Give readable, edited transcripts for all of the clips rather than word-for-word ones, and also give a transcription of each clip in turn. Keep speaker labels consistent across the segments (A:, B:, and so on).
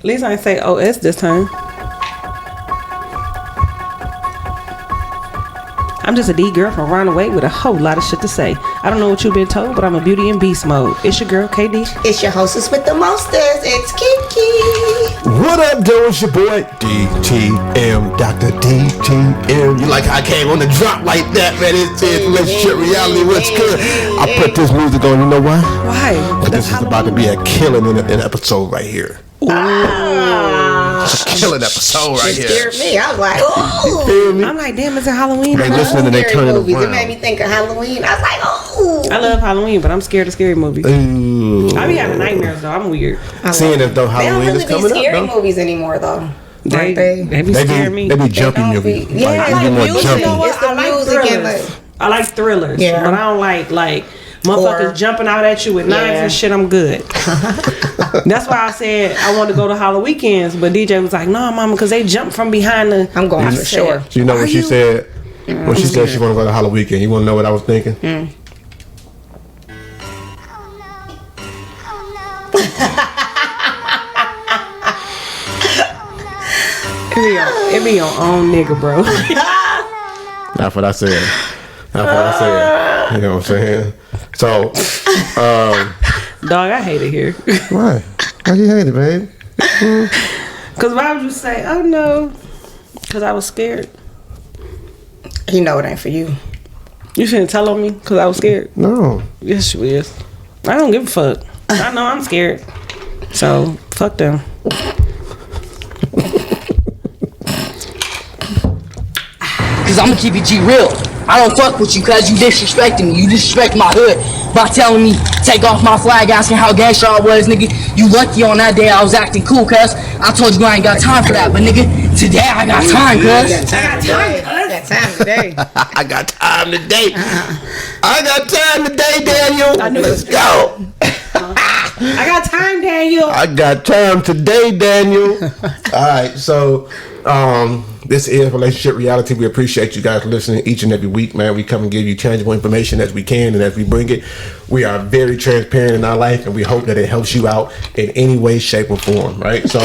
A: At least I ain't say OS this time. I'm just a D girl from Runaway with a whole lot of shit to say. I don't know what you've been told, but I'm a beauty and beast mode. It's your girl, KD.
B: It's your hostess with the mostest. It's Kiki.
C: What up, dude? It's your boy, DTM, Dr. DTM. You like how I came on the drop like that, man? It's relationship reality. What's good? I put this music on, you know why?
A: Why?
C: Because this is about to be a killing in an episode right here. It's a killing episode right here.
B: Scared me. I was like, ooh.
C: Feel me?
A: I'm like, damn, it's a Halloween.
C: They listening and they
B: Scary
C: turning
B: movies. It
C: around.
B: made me think of Halloween. I was like, ooh.
A: I love Halloween, but I'm scared of scary movies.
C: Ooh.
A: I be having nightmares though. I'm weird.
C: Seeing as though Halloween
B: they
C: is
B: don't
C: coming
B: really be scary
C: up, though.
B: movies anymore, though.
A: They be scaring me.
C: They be jumpy
B: don't
C: movies.
B: be- yeah,
C: like,
B: I
C: they
B: like
C: be more
B: music.
C: jumpy.
B: It's the
A: I like
B: music and
A: thrillers.
B: the-
A: I like thrillers,
B: Yeah.
A: but I don't like motherfuckers
B: Or-
A: jumping out at you with knives
B: Yeah.
A: and shit. I'm good. That's why I said I want to go to Halloween weekends, but DJ was like, "No, mama, because they jump from behind the."
B: I'm going
A: I
B: for
A: said,
B: sure.
C: So you know
A: Are
C: what she
A: you-
C: said? When she said she want to go to Halloween weekend, you want to know what I was thinking?
A: It be your own nigga, bro.
C: That's what I said. That's what I said. You know what I'm saying? So,
A: Dog, I hate it here.
C: why? Why you hate it, babe?
A: Cause why would you say, "Oh no"? Cause I was scared.
B: You know it ain't for you.
A: You shouldn't tell on me because I was scared.
C: No.
A: Yes, you is. I don't give a fuck. I know I'm scared. So fuck them.
D: Cause I'ma keep it G real. I don't fuck with you cause you disrespecting me. You disrespect my hood by telling me take off my flag, asking how gangster I was, nigga. You lucky on that day I was acting cool, cuz I told you I ain't got time for that. But nigga, today I got time, cuz.
B: Got time today.
C: I got time today. I got time today, Daniel. Let's go.
A: I got time, Daniel.
C: I got time today, Daniel. All right, so this is Relationship Reality. We appreciate you guys listening each and every week, man. We come and give you tangible information as we can, and as we bring it, we are very transparent in our life, and we hope that it helps you out in any way, shape, or form, right? So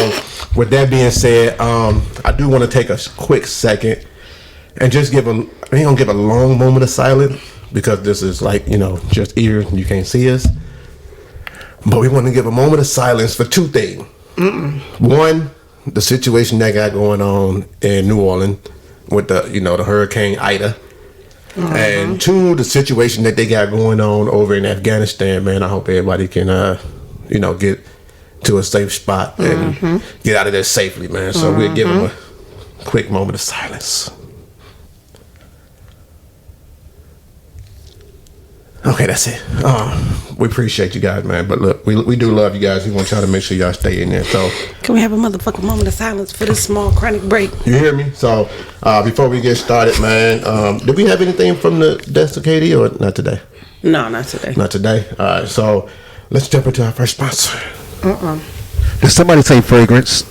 C: with that being said, I do want to take a quick second and just we ain't gonna give a long moment of silence because this is like, you know, just ears and you can't see us. But we want to give a moment of silence for two things. One, the situation that got going on in New Orleans with the Hurricane Ida. And two, the situation that they got going on over in Afghanistan, man. I hope everybody can, get to a safe spot and get out of there safely, man. So we'll give them a quick moment of silence. Okay, that's it. We appreciate you guys, man. But look, we do love you guys. We want y'all to make sure y'all stay in there. So,
A: Can we have a motherfucking moment of silence for this small chronic break?
C: you hear me? So, before we get started, man, did we have anything from the desk of Katie or not today?
A: No, not today.
C: Not today. All right, so let's jump into our first sponsor. Did somebody say fragrance?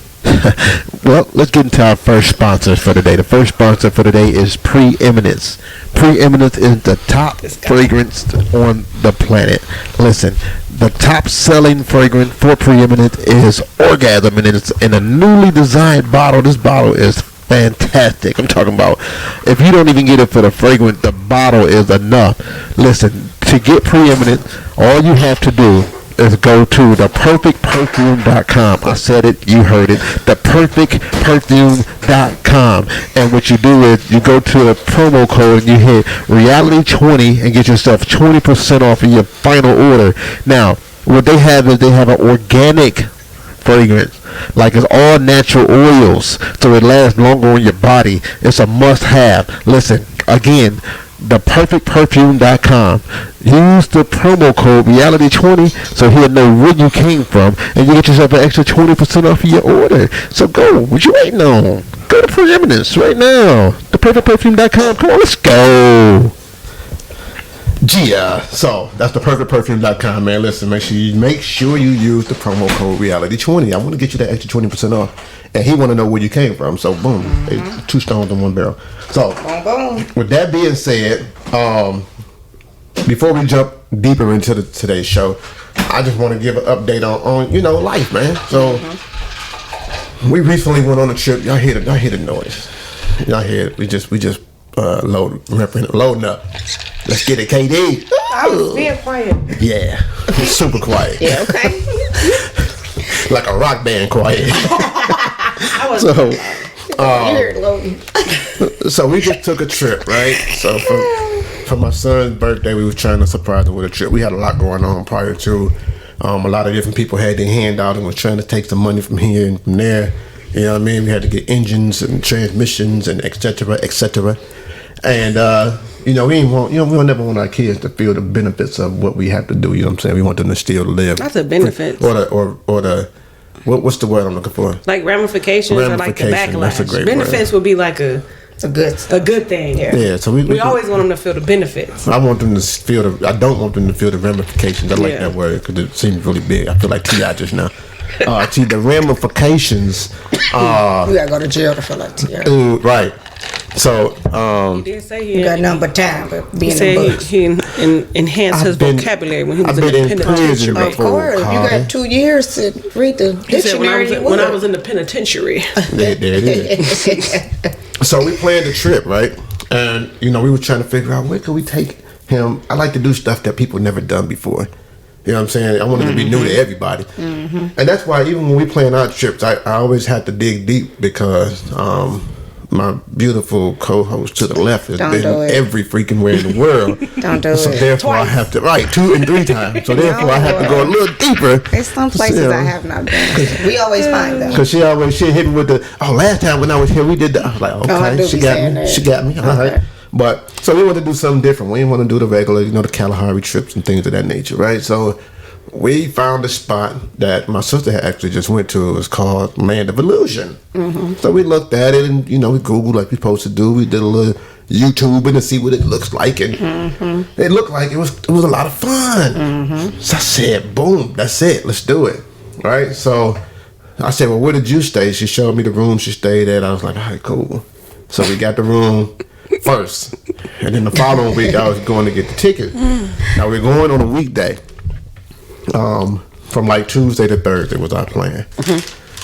C: Well, let's get into our first sponsor for the day. The first sponsor for the day is Preeminence. Preeminence is the top fragrance on the planet. Listen, the top selling fragrance for Preeminence is Orgasm, and it's in a newly designed bottle. This bottle is fantastic. I'm talking about, if you don't even get it for the fragrance, the bottle is enough. Listen, to get Preeminence, all you have to do is go to theperfectperfume.com. I said it, you heard it. Theperfectperfume.com. And what you do is you go to a promo code and you hit Reality20 and get yourself 20% off of your final order. Now, what they have is they have an organic fragrance. Like, it's all natural oils, so it lasts longer on your body. It's a must-have. Listen, again, theperfectperfume.com. Use the promo code Reality20 so he'll know where you came from, and you get yourself an extra 20% off of your order. So go. What you waiting on? Go to Preeminence right now. Theperfectperfume.com. Come on, let's go. Yeah, so that's theperfectperfume.com, man. Listen, make sure you use the promo code Reality20. I want to get you that extra 20% off, and he want to know where you came from. So boom, hey, two stones in one barrel. So
B: Boom, boom.
C: with that being said, before we jump deeper into today's show, I just want to give an update on life, man. So we recently went on a trip. Y'all hear the noise. Y'all hear it. We just loading up. Let's get it, KD.
A: I was being quiet.
C: Yeah. Super quiet.
B: Yeah, okay.
C: Like a rock band quiet.
B: Weird, Logan.
C: So we just took a trip, right? So for my son's birthday, we was trying to surprise him with a trip. We had a lot going on prior to. A lot of different people had their hand out and was trying to take some money from here and from there. You know what I mean? We had to get engines and transmissions and et cetera, et cetera. And we don't never want our kids to feel the benefits of what we have to do. You know what I'm saying? We want them to still live.
A: That's the benefits.
C: What's the word I'm looking for?
A: Like ramifications or like the backlash.
C: That's a great
A: benefits
C: word.
A: would be like a good thing.
C: Yeah. So we
A: always want them to feel the benefits.
C: I want them to feel I don't want them to feel the ramifications. I like that word because it seems really big. I feel like T.I. just now. See the ramifications.
B: We gotta go to jail to feel like T.I.
C: Right. So
A: He did say he
B: got nothing but time, but
A: He
B: being in
A: said
B: books.
A: he enhanced his vocabulary when he was
C: I've
A: in
C: been
A: the
C: in
A: penitentiary.
C: prison
B: Of course, you got 2 years to read the
A: He said
B: dictionary.
A: when I was in the penitentiary.
C: there it is. So we planned the trip, right? And we were trying to figure out where could we take him. I like to do stuff that people never done before. You know what I'm saying? I want it to be new to everybody. And that's why even when we plan our trips, I always have to dig deep because my beautiful co-host to the left has been every freaking way in the world.
B: Don't do
C: So
B: it.
C: therefore I have to, 2 and 3 times. So therefore I have to go a little deeper.
B: There's some places I have not been. We always find them.
C: Because she hit me with last time when I was here we did that. I was like, okay,
B: do
C: she
B: be
C: got
B: saying
C: me.
B: that.
C: She got me. All right. But so we want to do something different. We didn't want to do the regular, the Kalahari trips and things of that nature, right? So we found a spot that my sister had actually just went to. It was called Land of Illusion. So we looked at it and, we Googled like we're supposed to do. We did a little YouTubing to see what it looks like. And it looked like it was a lot of fun. So I said, boom, that's it. Let's do it. Right? So I said, well, where did you stay? She showed me the room she stayed at. I was like, all right, cool. So we got the room first. And then the following week, I was going to get the ticket. Now, we're going on a weekday. From like Tuesday to Thursday was our plan.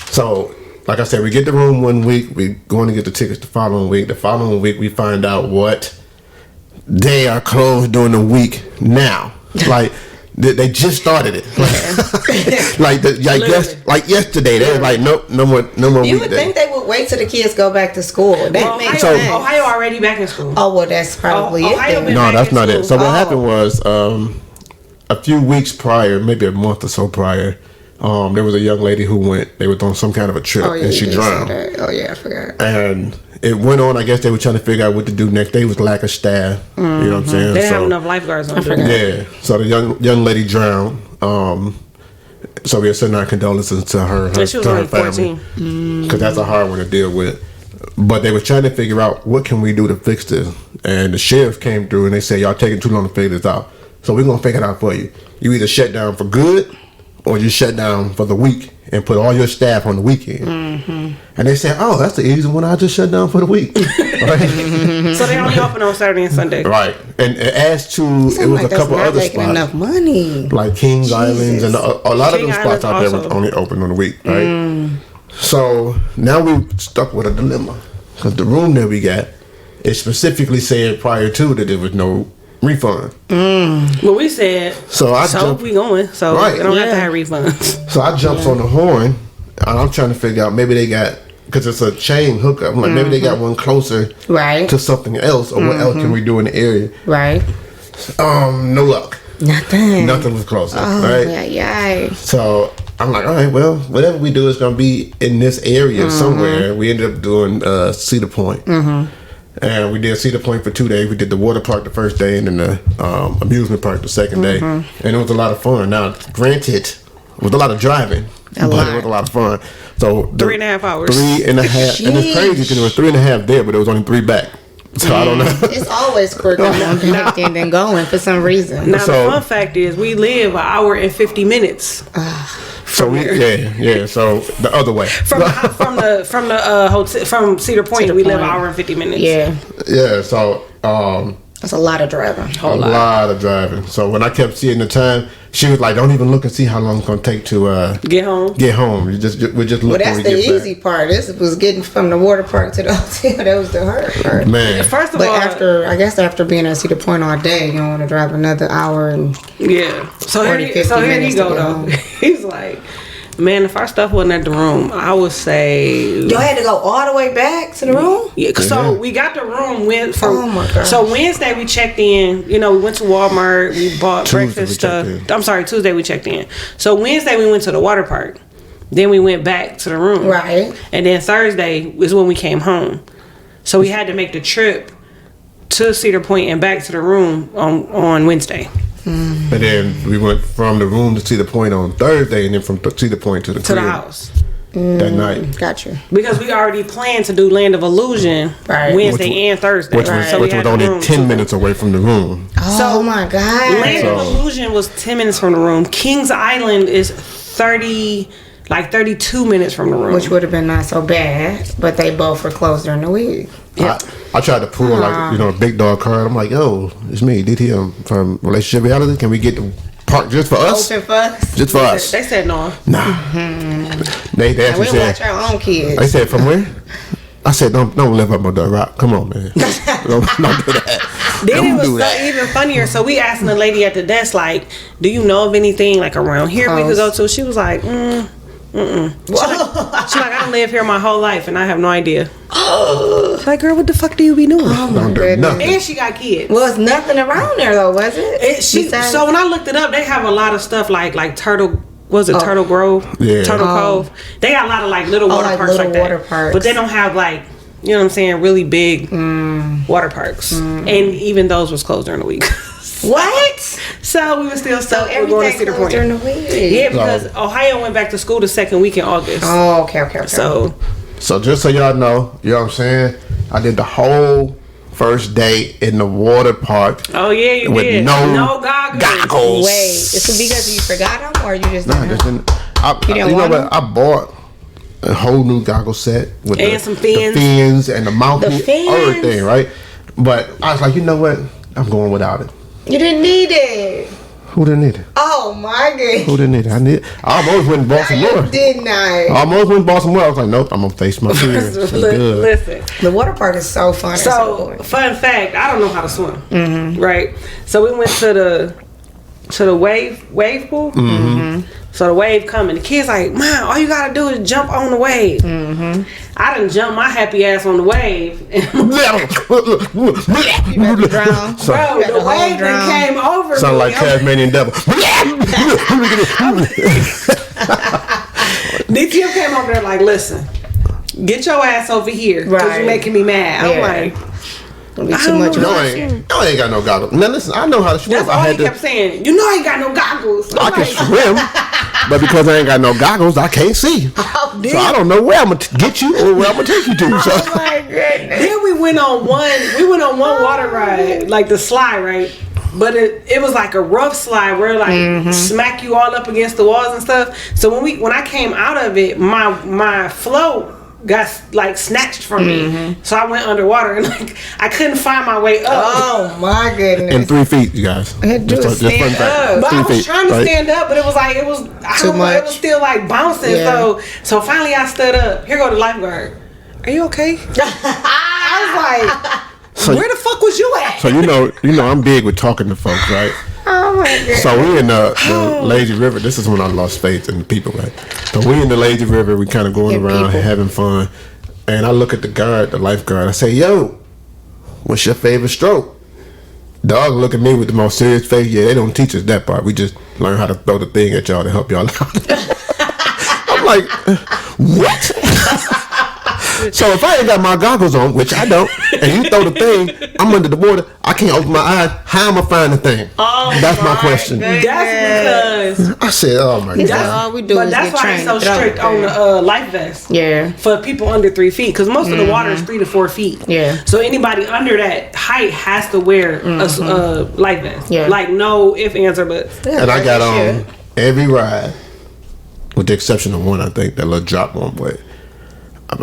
C: So, like I said, we get the room one week. We're going to get the tickets the following week. The following week, we find out what day are closed during the week now. Like, they just started it. Like yesterday, they were like, nope, no more
B: You would
C: weekday.
B: think they would wait till the kids go back to school. That makes sense.
A: Ohio already back in school.
B: Oh, well, that's probably it
A: Ohio
B: then.
A: been
C: No,
A: back
C: that's
A: in
C: not it. So
A: school.
C: what happened was, a few weeks prior, maybe a month or so prior, there was a young lady who went. They were on some kind of a trip,
B: Oh, yeah,
C: and she
B: you did
C: drowned.
B: say that. Oh, yeah, I forgot.
C: And it went on. I guess they were trying to figure out what to do next. They was lack of staff. You know what I'm saying?
A: They didn't have enough lifeguards on duty.
C: Yeah. So the young lady drowned. So we are sending our condolences to her
A: And she was
C: to her
A: only
C: family,
A: 14.
C: because that's a hard one to deal with. But they were trying to figure out what can we do to fix this. And the sheriff came through and they said, y'all taking too long to figure this out. So we're gonna figure it out for you. You either shut down for good or you shut down for the week and put all your staff on the weekend. And they said, oh, that's the easy one. I just shut down for the week. Right?
A: So they only open on Saturday and Sunday.
C: Right. And as to, it was
B: like
C: a couple
B: that's not
C: other
B: making
C: spots.
B: enough money.
C: Like Kings Islands and a lot
A: King
C: of them spots
A: Islands
C: out there was
A: also.
C: only open on the week, right? So now we stuck with a dilemma because the room that we got, it specifically said prior to that there was no refund.
A: But we said,
C: So I
A: so
C: jumped.
A: we going. So
C: Right.
A: they don't have to have refunds.
C: So I jumped on the horn, and I'm trying to figure out maybe they got, because it's a chain hookup. I'm like, maybe they got one closer
B: Right.
C: to something else, or what else can we do in the area?
B: Right.
C: No luck.
B: Nothing.
C: Nothing was closer,
B: Oh,
C: right?
B: yeah.
C: So I'm like, all right, well, whatever we do is gonna be in this area somewhere. We ended up doing Cedar Point, and we did Cedar Point for 2 days. We did the water park the first day, and then the amusement park the second day, and it was a lot of fun. Now, granted, it was a lot of driving, but
B: lot.
C: it was a lot of fun. So
A: 3.5 hours.
C: 3.5, and it's crazy because it was 3.5 there, but there was only 3 back. So I don't know.
B: It's always quicker than going for some reason.
A: Now
C: So-
A: the fun fact is we live an hour and 50 minutes
C: So we, yeah. So the other way.
A: from the hotel from Cedar Point. We live an hour and 50 minutes.
B: Yeah.
C: Yeah, so
B: That's a lot of driving.
C: A lot of driving. So when I kept seeing the time, she was like, "Don't even look and see how long it's gonna take to
A: get home."
C: Get home. We just look.
B: Well, that's
C: when we
B: the
C: get
B: easy part. This was getting from the water park to the hotel. That was the hard part.
C: back. Man,
A: First of
B: But
A: all,
B: after being at Cedar Point all day, you don't want to drive another hour and
A: yeah. So
B: 40,
A: here
B: 50
A: he
B: minutes
A: go
B: to get
A: though.
B: home.
A: He's like, man, if our stuff wasn't at the room, I would say.
B: y'all had to go all the way back to the room.
A: Yeah, so we got the room went from.
B: Oh my gosh.
A: So Wednesday we checked in. You know, we went to Walmart. We bought
C: Tuesday
A: breakfast
C: we
A: stuff.
C: checked in.
A: I'm sorry, Tuesday we checked in. So Wednesday we went to the water park. Then we went back to the room.
B: Right.
A: And then Thursday is when we came home. So we had to make the trip to Cedar Point and back to the room on Wednesday.
C: and then we went from the room to Cedar Point on Thursday, and then from Cedar Point to the
A: To the
C: crib
A: house.
C: that night.
B: Got you.
A: Because we already planned to do Land of Illusion
B: Right.
A: Wednesday
C: Which-
A: and Thursday.
C: Which was,
A: So we
C: which
A: had
C: was
A: the
C: only
A: room
C: 10
A: to-
C: minutes away from the room.
B: Oh my God.
A: Land of
C: So-
A: Illusion was 10 minutes from the room. Kings Island is 32 minutes from the room.
B: Which would have been not so bad, but they both were closed during the week.
C: I tried to pull like a big dog card. I'm like, yo, it's me, DT from Relationship Reality. Can we get the park just for us?
B: Open for us.
C: Just for us.
A: They said no.
C: Nah. They
B: And
C: actually
B: we watch
C: said.
B: our own kids.
C: They said from where? I said don't live up my dog rock. Come on, man. don't do that.
A: Then
C: Don't
A: it was
C: do that.
A: even funnier. So we asked the lady at the desk, like, do you know of anything like around here we could go to? She was like, She's like, I done live here my whole life and I have no idea. Like, girl, what the fuck do you be doing?
B: Oh my
C: Don't do
B: goodness.
C: nothing.
A: And she got kids.
B: Well, it's nothing around there though, was it? Besides-
A: So when I looked it up, they have a lot of stuff like Turtle. Was it Turtle Grove?
C: Yeah.
A: Turtle Cove. They got a lot of like little water
B: like
A: parks
B: little
A: like that.
B: water parks.
A: But they don't have like, you know what I'm saying, really big water parks. And even those was closed during the week.
B: What?
A: So we were still
B: So
A: going to
B: everything
A: Cedar
B: closed
A: Point.
B: during the week.
A: Yeah, because Ohio went back to school the second week in August.
B: Oh, okay.
A: So
C: So just so y'all know, you know what I'm saying? I did the whole first day in the water park
A: oh yeah, you
C: with
A: did.
C: no
A: goggles.
B: wait, it's because you forgot them or you just
C: Nah,
B: didn't
C: just didn't.
B: didn't
C: You know
B: want
C: what? I bought a whole new goggle set with
A: And some fins.
C: the fins and the mouthful,
B: fins.
C: everything, right? But I was like, you know what? I'm going without it.
B: You didn't need it.
C: Who didn't need it?
B: Oh my goodness.
C: Who didn't need it? I almost went and bought some more.
B: You did not.
C: I almost went and bought some more. I was like, nope, I'm gonna face my fears. I'm good.
A: Listen.
B: The water park is so fun.
A: So fun fact, I don't know how to swim. Right. So we went to the wave pool. So the wave coming. The kid's like, Mom, all you gotta do is jump on the wave. I done jumped my happy ass on the wave.
B: drown.
C: So,
A: Bro,
B: You had
A: the
B: the whole
A: wave
B: drown.
A: that came over
C: sound
A: me.
C: like Tasmanian devil.
A: DTM came over there like, listen, get your ass over here because
B: Right.
A: you're making me mad. I'm
B: Yeah.
A: like,
B: Don't be
A: I
B: too
A: don't
B: much.
A: know.
C: No, I ain't got no goggles. Now listen, I know how to swim.
A: that's
C: I
A: all he
C: had to.
A: kept saying. You know I ain't got no goggles.
C: I
A: I'm
C: can
A: like,
C: swim, but because I ain't got no goggles, I can't see. So I don't know where I'm gonna get you or where I'm gonna take you to. So.
B: Oh my goodness.
A: Then we went on one water ride, like the slide, right? But it was like a rough slide where like smack you all up against the walls and stuff. So when I came out of it, my float got like snatched from me. So I went underwater and like I couldn't find my way up.
B: Oh my goodness.
C: In 3 feet, you guys.
B: had to
C: Just
B: stand
C: fun fact.
B: up.
A: But I
C: 3
A: was
C: feet,
A: trying to
C: right?
A: stand up, but it was like it was I
B: Too
A: don't know, it
B: much.
A: was still like bouncing.
B: Yeah.
A: So finally I stood up. Here go the lifeguard. Are you okay? I was like,
C: So-
A: where the fuck was you at?
C: So you know, I'm big with talking to folks, right?
B: Oh my goodness.
C: So we in the Lazy River. This is when I lost faith in the people, right? So we in the Lazy River. We kind of going
B: In
C: around
B: people.
C: having fun, and I look at the lifeguard. I say, "Yo, what's your favorite stroke?" Dog look at me with the most serious face. Yeah, they don't teach us that part. We just learn how to throw the thing at y'all to help y'all out. I'm like, what? So if I ain't got my goggles on, which I don't, and you throw the thing, I'm under the water, I can't open my eyes. How am I find the thing? That's my question.
A: That's because
C: I said, oh my
B: That's
C: God.
B: all we do
A: but
B: is
A: that's
B: get
A: why
B: trained.
A: they're so
B: to throw
A: strict
B: it
A: on
B: there.
A: the life vest.
B: Yeah.
A: For people under 3 feet, because most of the water is 3 to 4 feet.
B: Yeah.
A: So anybody under that height has to wear a life vest.
B: Yeah.
A: Like no ifs, ands, or buts.
C: And I got
B: Shit.
C: on every ride, with the exception of one, I think, that little drop one, but I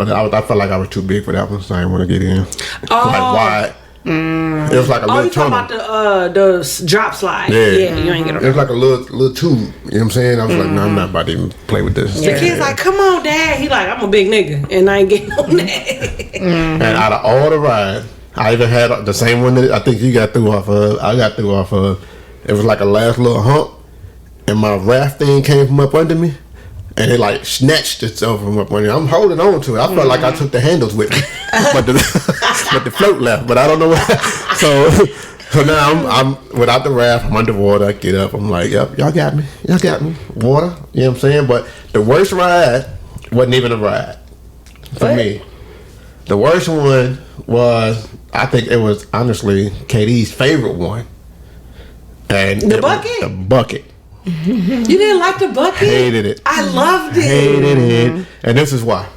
C: felt like I was too big for that one, so I didn't want to get in.
A: Oh.
C: Like, why? It was like a
A: Oh,
C: little
A: you talking
C: tunnel.
A: about the drop slide?
C: Yeah.
A: You ain't get on
C: It was
A: that.
C: like a little tube. You know what I'm saying? I was like, no, I'm not about to even play with this.
A: The kid's like, come on, Dad. He like, I'm a big nigga, and I ain't getting on that.
C: And out of all the rides, I even had the same one that I think you got through off of. I got through off of. It was like a last little hump, and my raft thing came from up under me, and it like snatched itself from up under me. I'm holding on to it. I felt like I took the handles with me, but the float left. But I don't know what. So now I'm without the raft. I'm underwater. I get up. I'm like, yep, y'all got me. Y'all got me. Water. You know what I'm saying? But the worst ride wasn't even a ride for me. The worst one was, I think it was honestly KD's favorite one. And
A: The bucket?
C: The bucket.
A: You didn't like the bucket?
C: Hated it.
A: I loved it.
C: Hated it. And this is why.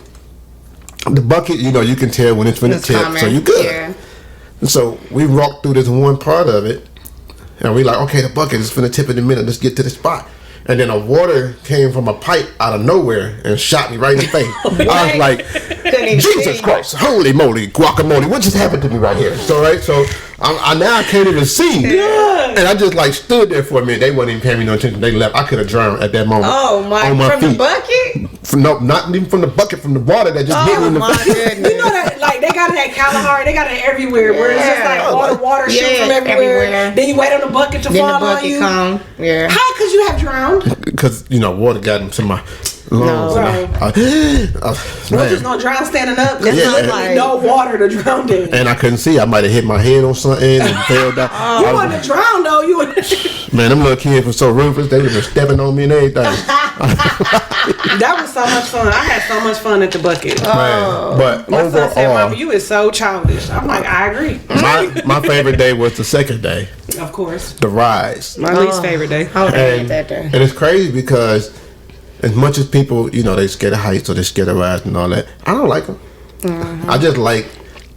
C: The bucket, you can tell when it's finna
B: It's
C: tip,
B: coming.
C: so you good.
B: Yeah.
C: And so we walked through this one part of it, and we like, okay, the bucket is finna tip in a minute. Let's get to the spot. And then a water came from a pipe out of nowhere and shot me right in the face. I was like,
B: Couldn't even
C: Jesus
B: see.
C: Christ, holy moly, guacamole, what just happened to me right here? So I now can't even see.
A: Yeah.
C: And I just like stood there for a minute. They wasn't even paying me no attention. They left. I could have drowned at that moment.
B: Oh my!
C: On my
B: From
C: feet.
B: the bucket?
C: No, not even from the bucket, from the water that just hit me
B: Oh
C: in the
B: my
C: face.
B: goodness!
A: You know that, like, they got it at Kalahari, they got it everywhere, where it's just
B: Yeah.
A: like water shoot
B: Yeah,
A: from everywhere.
B: everywhere.
A: Then you wait on the bucket to
B: Then the
A: fall on
B: bucket
A: you.
B: come. Yeah.
A: How could you have drowned?
C: Because, water got into my lungs.
A: We're
C: Man.
A: just gonna drown standing up. There's
C: Yeah.
A: literally no water to drown in.
C: And I couldn't see. I might have hit my head on something and fell down.
A: You
C: I was-
A: wouldn't have drowned though. You would.
C: Man, them little kids were so ruthless. They would have been stepping on me and everything.
A: That was so much fun. I had so much fun at the bucket.
C: Man, but
A: My son said,
C: overall,
A: "Mama, you is so childish." I'm like, I agree.
C: my favorite day was the second day,
A: Of course,
C: the rides.
A: my least favorite day.
B: I would have
C: And,
B: had that day.
C: and it's crazy because as much as people, they scared of heights or they scared of rides and all that, I don't like them. I just like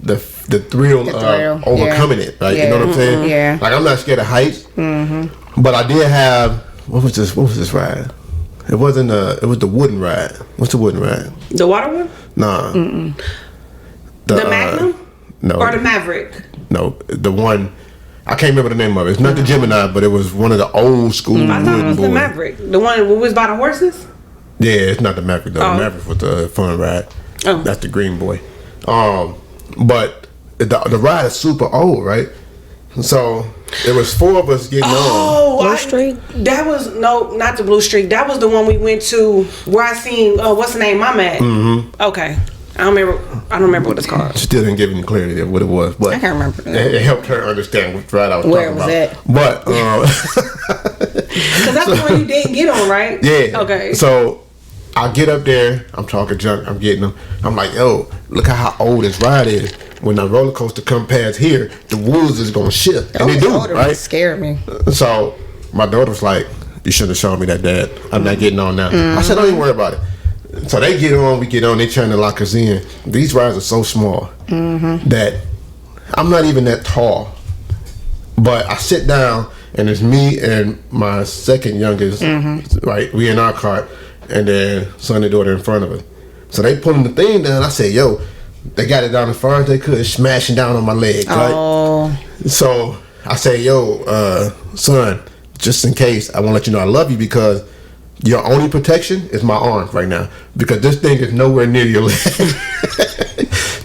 C: the thrill
B: The
C: of
B: thrill,
C: overcoming it. Like, you know what I'm saying?
B: Yeah.
C: Like, I'm not scared of heights, but I did have, what was this ride? It wasn't it was the wooden ride. What's the wooden ride?
A: The water one,
C: Nah.
A: the Magnum,
C: No.
A: or the Maverick.
C: No, the one, I can't remember the name of it. It's not the Gemini, but it was one of the old school
A: I thought it
C: wooden
A: was the
C: boys.
A: Maverick, the one who was by the horses.
C: Yeah, it's not the Maverick though.
A: Oh.
C: The Maverick was the fun ride.
A: Oh.
C: That's the green boy. But the ride is super old, right? So there was 4 of us getting on.
A: Oh,
B: Blue Streak?
A: That was not the Blue Streak. That was the one we went to where I seen. What's the name? Mom at. Mm-hmm. Okay, I don't remember what it's called.
C: Still didn't give any clarity of what it was, but
B: I can't remember that.
C: It helped her understand which ride I was
B: Where
C: talking
B: it
C: about.
B: was
C: But
A: Because that's the one you didn't get on, right?
C: yeah.
A: Okay.
C: So I get up there, I'm talking junk, I'm getting them. I'm like, yo, look how old this ride is. When the roller coaster come past here, the woods is gonna shift, and they do, right?
B: Scared me.
C: So my daughter was like, "You should have shown me that, Dad. I'm not getting on now." I said, "Don't even worry about it." So they get on, we get on. They trying to lock us in. These rides are so small that I'm not even that tall. But I sit down, and it's me and my second youngest. Right, we in our cart, and then son and daughter in front of us. So they pulling the thing down. I said, "Yo." They got it down as far as they could, smashing down on my leg. Right?
B: Oh.
C: So I say, yo, son, just in case, I want to let you know I love you because your only protection is my arms right now because this thing is nowhere near your leg.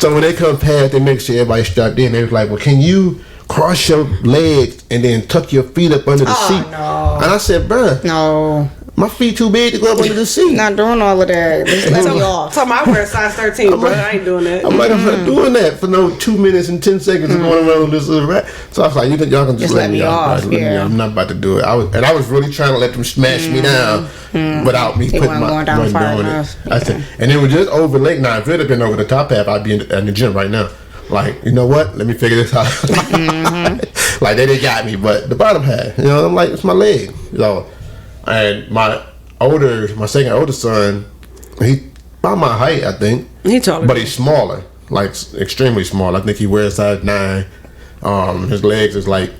C: So when they come past, they make sure everybody's strapped in. They was like, well, can you cross your legs and then tuck your feet up under the seat?
B: No.
C: And I said, bruh,
B: No.
C: my feet too big to go up under the seat.
B: Not doing all of that. Just let me off.
A: So I wear a size 13, bro. I ain't doing that.
C: I'm like, I'm not doing that for no 2 minutes and 10 seconds of going around this little rat. So I was like, y'all can just let me off. Right?
B: Yeah.
C: I'm not about to do it. I was really trying to let them smash me down without me putting
B: wasn't
C: my
B: going down
C: wasn't
B: far
C: doing
B: enough.
C: it. I said, and it was just over late. Now, if it had been over the top half, I'd be in the gym right now. Like, you know what? Let me figure this out. Like they got me, but the bottom half, I'm like, it's my leg, And my second oldest son, he about my height, I think.
A: He taller.
C: But he's smaller, like extremely small. I think he wears size 9. His legs is like,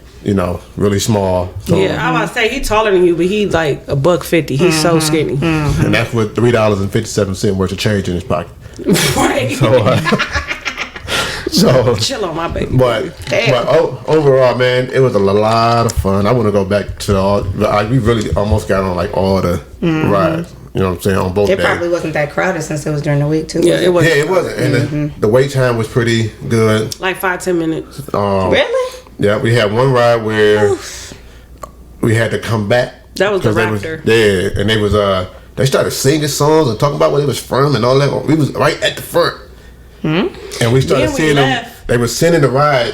C: really small. So,
A: Yeah, I was about to say he taller than you, but he's like $150. He's so skinny.
C: and that's with $3.57 worth of change in his pocket.
A: Right.
C: So
A: Chill on my baby.
C: But overall, man, it was a lot of fun. I want to go back to we really almost got on like all the rides. You know what I'm saying, on both
B: It
C: days.
B: probably wasn't that crowded since it was during the week too.
A: Yeah, it was.
C: Yeah, it wasn't. And the wait time was pretty good.
A: Like 5-10 minutes.
B: Really?
C: Yeah, we had one ride where we had to come back.
A: That was the
C: 'cause
A: Raptor.
C: And they was they started singing songs and talking about where they was from and all that. We was right at the front. And we started
A: Then we
C: seeing them.
A: left.
C: They was sending the ride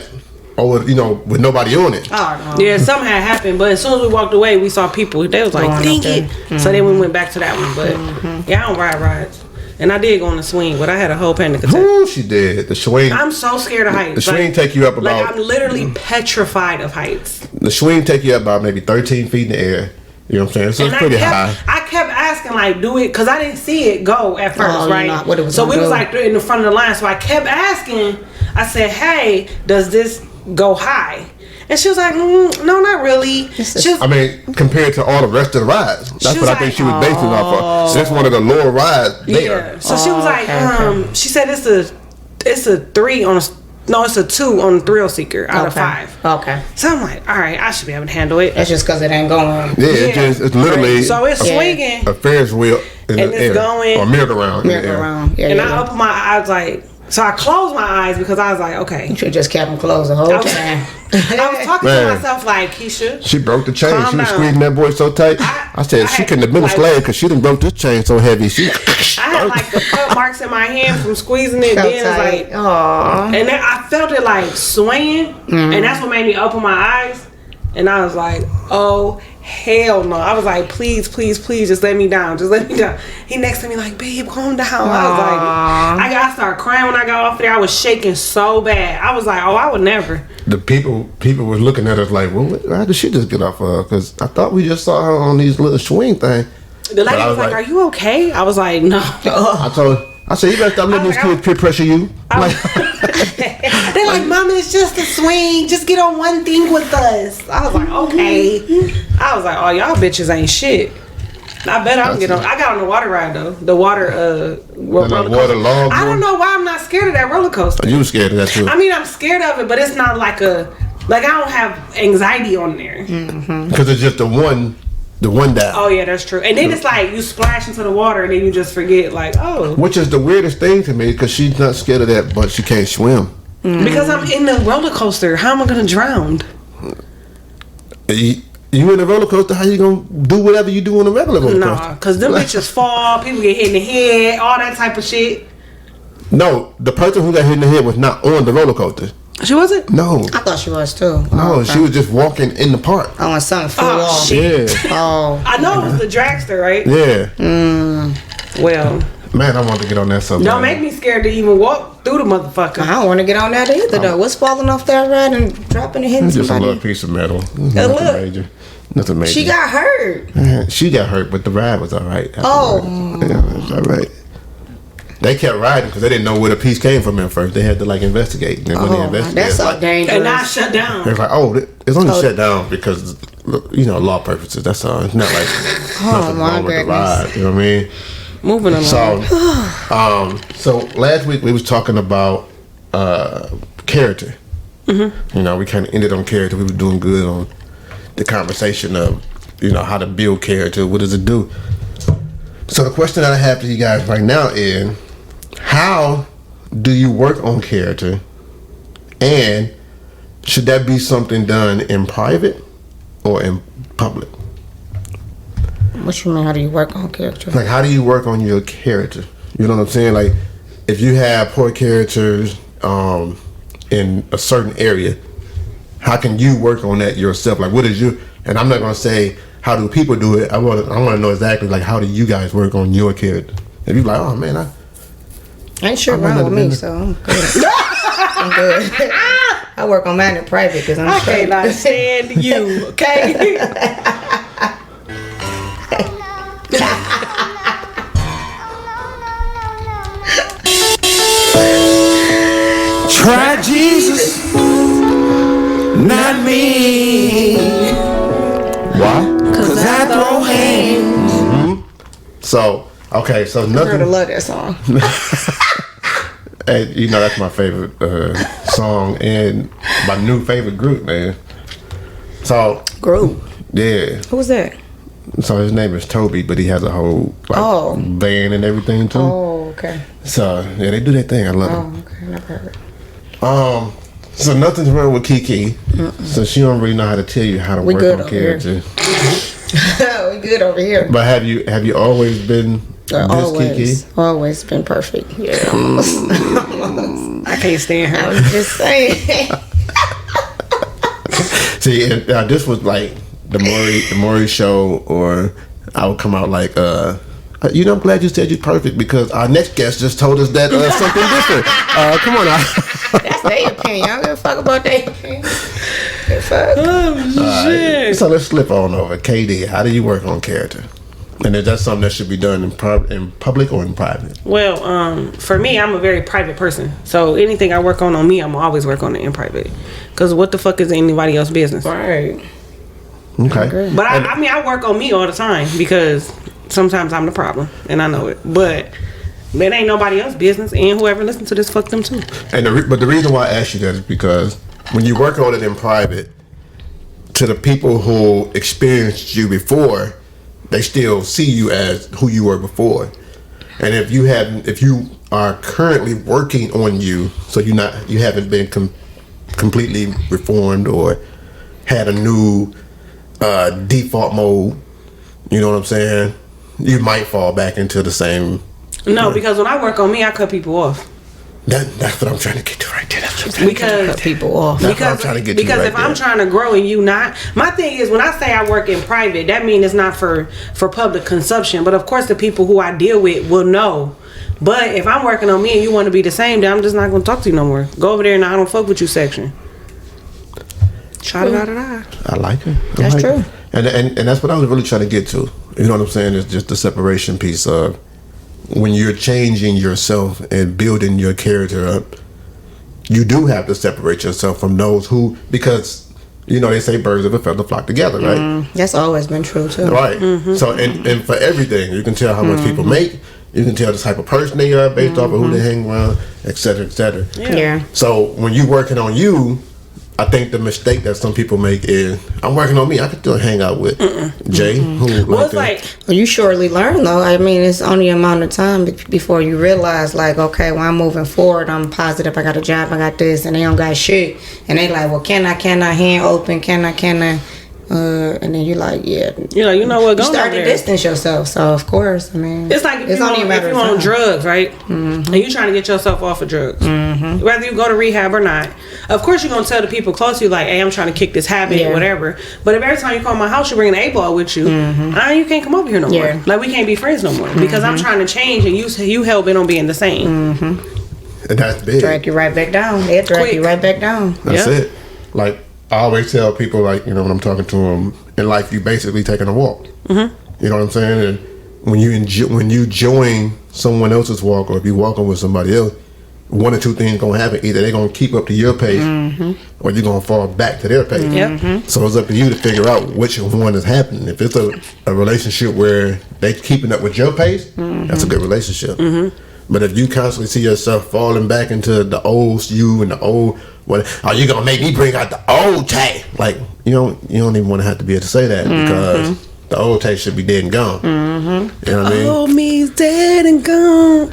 C: over, with nobody on it.
B: Oh no.
A: Yeah, something had happened, but as soon as we walked away, we saw people. They was like,
B: Going
A: dang
B: up there.
A: it. So then we went back to that one. But yeah, I don't ride rides. And I did go on the swing, but I had a whole panic attack.
C: Ooh, she did. The swing.
A: I'm so scared of heights.
C: The swing take you up
A: Like,
C: about.
A: I'm literally petrified of heights.
C: The swing take you up about maybe 13 feet in the air. You know what I'm saying? So it's pretty high.
A: I kept asking, like, do it, because I didn't see it go at first,
B: you
A: right?
B: know what it was
A: So
B: gonna
A: we was
B: do.
A: like in the front of the line. So I kept asking. I said, hey, does this go high? And she was like, no, not really. She was,
C: I mean, compared to all the rest of the rides, that's
A: She
C: what
A: was
C: I think
A: like,
C: she was basing it off of. So it's one of the lower rides there.
A: yeah. So she was like,
B: okay.
A: she said it's a 3 on a. No, it's a 2 on the Thrill Seeker out of 5.
B: Okay.
A: So I'm like, all right, I should be able to handle it.
B: That's just because it ain't going.
C: Yeah, it's literally
A: So it's
B: Yeah.
A: swinging,
C: a Ferris wheel in
A: And
C: the
A: it's
C: air.
A: going-
C: Or merry-go-round in the
B: Mirror
C: air.
B: around. Yeah,
A: and
B: yeah.
A: I opened my eyes like. So I closed my eyes because I was like, okay.
B: You should just kept them closed the whole
A: I was,
B: time.
A: I was talking
C: Man.
A: to myself like, Keisha.
C: She broke the chain.
A: Calm
C: She was
A: down.
C: squeezing that boy so tight. I said
A: I
C: she
A: had,
C: couldn't have been a
A: like-
C: slave because she done broke this chain so heavy. She.
A: I had like the cut marks in my hand from squeezing it.
B: Felt
A: Then it's
B: tight.
A: like,
B: Aww.
A: and then I felt it like swaying, and that's what made me open my eyes. And I was like, oh hell no! I was like, please, please, please, just let me down, just let me down. He next to me like, babe, calm down. I was like, I started crying when I got off there. I was shaking so bad. I was like, oh, I would never.
C: The people were looking at us like, well, how did she just get off of? Because I thought we just saw her on these little swing thing.
A: The lady
C: I
A: was
C: was
A: like,
C: like-
A: are you okay? I was like, no.
C: I said, you better stop letting
A: I was
C: this
A: like,
C: kid peer pressure you. Like,
A: They're like, Mama, it's just a swing. Just get on one thing with us. I was like, okay. I was like, oh, y'all bitches ain't shit. I bet I can get on. I got on the water ride though. The water roller
C: water
A: coaster.
C: log
A: I don't
C: one?
A: know why I'm not scared of that roller coaster.
C: you were scared of that too.
A: I mean, I'm scared of it, but it's not like I don't have anxiety on there.
C: Because it's just the one down.
A: Oh yeah, that's true. And then it's like you splash into the water and then you just forget, like, oh,
C: Which is the weirdest thing to me because she's not scared of that, but she can't swim.
A: because I'm in the roller coaster. How am I gonna drown?
C: You in a roller coaster, how you gonna do whatever you do on a regular roller
A: Nah,
C: coaster?
A: cause them bitches fall, people get hit in the head, all that type of shit.
C: No, the person who got hit in the head was not on the roller coaster.
A: She wasn't?
C: No.
B: I thought she was too.
C: No,
B: okay.
C: she was just walking in the park.
B: Oh, and something flew
A: Oh,
B: off.
A: shit.
C: Yeah.
B: Oh.
A: I know it was the dragster, right?
C: Yeah.
A: Well,
C: Man, I want to get on that so
A: don't
C: bad.
A: make me scared to even walk through the motherfucker.
B: I don't want to get on that either though. What's falling off that ride and dropping and hitting
C: It's just a
B: somebody?
C: little piece of metal.
A: look.
C: Nothing major. Nothing major.
B: She got hurt.
C: She got hurt, but the ride was all right.
B: Oh.
C: Yeah, it was all right. They kept riding because they didn't know where the piece came from at first. They had to like investigate. And then when they
B: Oh,
C: investigated,
B: that's
C: it's
B: so
C: like,
B: dangerous.
A: And I shut down.
C: it's like, oh, it's only shut down because, law purposes. That's all. It's not like nothing
B: my
C: wrong with the
B: goodness.
C: ride. You know what I mean?
A: Moving along.
C: So last week we was talking about character. Mm-hmm. We kind of ended on character. We were doing good on the conversation of, how to build character. What does it do? So the question that I have for you guys right now is, how do you work on character, and should that be something done in private or in public?
B: What you mean? How do you work on character?
C: Like, how do you work on your character? You know what I'm saying? Like, if you have poor characters in a certain area, how can you work on that yourself? Like, what is your? And I'm not gonna say how do people do it. I want to know exactly like how do you guys work on your character? If you're like, oh man,
B: Ain't shit
C: I'm
B: wrong
C: not
B: with me,
C: independent.
B: so I'm good. I'm good. I work on mine in private because I'm
A: I
B: straight.
A: cannot stand you, okay?
E: Try Jesus, not me.
C: why?
E: Cause I throw hands.
C: So okay, so
B: I heard I
C: nothing.
B: love that song.
C: And you know that's my favorite song and my new favorite group, man. So
B: Group.
C: yeah.
B: Who was that?
C: So his name is Toby, but he has a whole band and everything too.
B: Oh, okay.
C: So yeah, they do their thing. I love
B: Oh,
C: them.
B: okay. Never heard it.
C: So nothing's wrong with Kiki. So she don't really know how to tell you how to
B: We
C: work
B: good
C: on
B: over here.
C: character.
B: We good over here.
C: But have you always been this Kiki?
B: Always been perfect. Yeah.
A: I can't stand her.
B: I'm just saying.
C: See, and, this was like the Maury show, or I would come out like, you know, I'm glad you said you're perfect because our next guest just told us that something different. Come on now.
B: That's their opinion. I don't give a fuck about their opinion. The fuck.
A: Oh shit.
C: So let's slip on over. KD, how do you work on character? And is that something that should be done in public or in private?
A: Well, for me, I'm a very private person. So anything I work on me, I'm always work on it in private. Because what the fuck is anybody else's business?
B: Right.
C: Okay.
A: But I mean, I work on me all the time because sometimes I'm the problem, and I know it. But that ain't nobody else's business, and whoever listens to this, fuck them too.
C: And but the reason why I asked you that is because when you work on it in private, to the people who experienced you before, they still see you as who you were before. And if you are currently working on you, so you haven't been completely reformed or had a new default mode, you know what I'm saying? You might fall back into the same.
A: No, because when I work on me, I cut people off.
C: That's what I'm trying to get to right there. That's what I'm trying to get to.
B: Cut people off.
C: That's what I'm trying to get to
A: because
C: right
A: if I'm
C: there.
A: trying to grow and you not, my thing is when I say I work in private, that means it's not for public consumption. But of course, the people who I deal with will know. But if I'm working on me and you want to be the same, then I'm just not gonna talk to you no more. Go over there and I don't fuck with you section.
C: I like it.
B: That's true.
C: And that's what I was really trying to get to. You know what I'm saying? It's just the separation piece of when you're changing yourself and building your character up, you do have to separate yourself from those who, because you know they say birds of a feather flock together, right?
B: That's always been true too.
C: Right. So and for everything, you can tell how much people make. You can tell the type of person they are based off of who they hang around, et cetera, et cetera.
B: Yeah.
C: So when you're working on you, I think the mistake that some people make is, I'm working on me. I could still hang out with Jay. Who
A: Well, it's like
B: Well, you surely learn though. I mean, it's only a amount of time before you realize, like, okay, when I'm moving forward, I'm positive. I got a job. I got this, and they don't got shit. And they like, well, can I hand open? Can I? And then you're like, yeah.
A: you know what?
B: You
A: Go
B: start
A: over
B: to
A: there.
B: distance yourself. So of course, I mean,
A: It's like if
B: it's
A: you
B: only a matter of
A: on
B: time.
A: drugs, right? And you trying to get yourself off of drugs. Whether you go to rehab or not. Of course, you're going to tell the people close to you, like, hey, I'm trying to kick this habit,
B: Yeah.
A: whatever. But if every time you come to my house, you bring an 8-ball with you, you can't come over here no
B: Yeah.
A: more. Like, we can't be friends no more. Because I'm trying to change and you hell-bent on being the same.
C: and that's big.
B: Drag you right back down. They drag
A: Quick.
B: you right back down.
C: That's
A: Yeah.
C: it. Like I always tell people, like, you know, when I'm talking to them in life, you basically taking a walk. You know what I'm saying? And when you join someone else's walk, or if you're walking with somebody else, one or two things gonna happen. Either they're gonna keep up to your pace, or you're gonna fall back to their pace. So it's up to you to figure out which one is happening. If it's a relationship where they keeping up with your pace, that's a good relationship. But if you constantly see yourself falling back into the old you and the old, are you gonna make me bring out the old Tay? Like you don't even want to have to be able to say that because the old Tay should be dead and gone. You know what I mean?
A: Old me's dead and gone.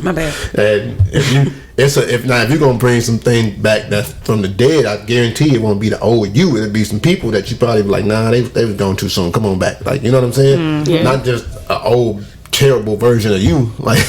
A: My bad.
C: And if you're gonna bring something back that's from the dead, I guarantee it won't be the old you. It'll be some people that you probably be like, nah, they was gone too soon. Come on back. Like, you know what I'm saying? Not just an old terrible version of you. Like,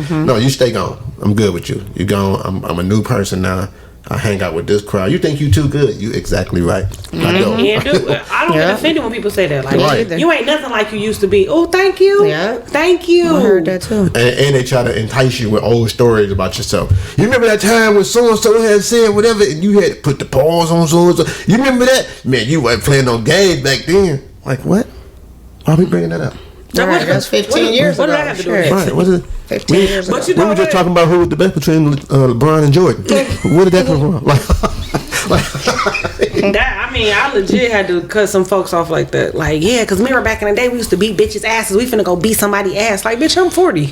C: no, you stay gone. I'm good with you. You gone. I'm a new person now. I hang out with this crowd. You think you too good? You exactly right. I don't.
A: Yeah, dude. I don't get offended when people say that. Like,
C: Right.
A: you ain't nothing like you used to be. Oh, thank you.
B: Yeah.
A: Thank you.
B: I heard that too.
C: And they try to entice you with old stories about yourself. You remember that time when so and so had said whatever, and you had to put the pause on so and so. You remember that? Man, you wasn't playing no games back then. Like what? Why are we bringing that up?
B: Right, that's 15 years
A: what
B: ago.
A: did I have to do
B: Sure.
A: with
C: Right? Was it?
B: 15 years ago.
A: But you
C: We
A: know
C: were just
A: what?
C: talking about who was the best between LeBron and Jordan. Where did that come from?
A: That, I mean, I legit had to cut some folks off like that. Like, yeah, because remember back in the day, we used to beat bitches' asses. We finna go beat somebody's ass. Like, bitch, I'm 40.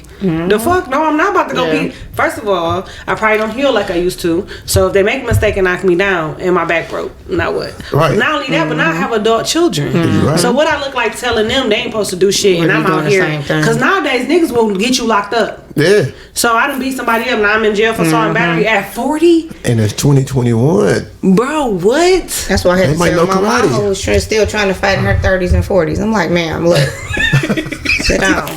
A: The fuck? No, I'm not about to go beat. First of all, I probably don't heal like I used to. So if they make a mistake and knock me down and my back broke, now what?
C: Right.
A: Not only that, but now I have adult children.
C: Right.
A: So what I look like telling them they ain't supposed to do shit, and
B: Or
A: I'm
B: you doing
A: out
B: the
A: here.
B: same thing.
A: Because nowadays, niggas will get you locked up.
C: Yeah.
A: So I done beat somebody up, now I'm in jail for assault and battery at 40?
C: And it's 2021.
A: Bro, what?
B: That's why I had
C: They
B: to
C: might
B: tell
C: know
B: my mom
C: karate.
B: who was still trying to fight in her 30s and 40s. I'm like, ma'am, look, sit down.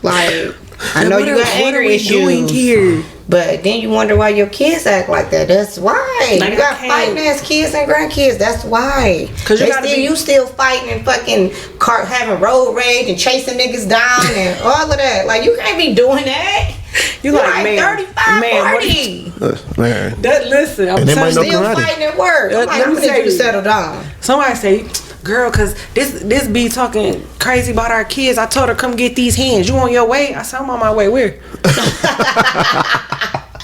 B: Like, I know you got anger issues,
A: here?
B: but then you wonder why your kids act like that. That's why.
A: Like,
B: You got
A: I can't-
B: fighting ass kids and grandkids. That's why.
A: 'Cause you
B: They
A: gotta
B: still,
A: be-
B: you still fighting and fucking having road rage and chasing niggas down and all of that. Like, you can't be doing that.
A: You
B: You're
A: like, man,
B: 35,
A: man, what-
B: 40.
C: Man.
A: That listen, I'm
C: And they might
A: telling
C: know
A: you.
B: Still
C: karate.
B: fighting at work. I'm
A: Let
B: like,
A: me
B: I'm gonna
A: tell
B: need you to
A: you.
B: settle down.
A: Somebody say, girl, cause this be talking crazy about our kids. I told her come get these hands. You on your way? I said I'm on my way. Where?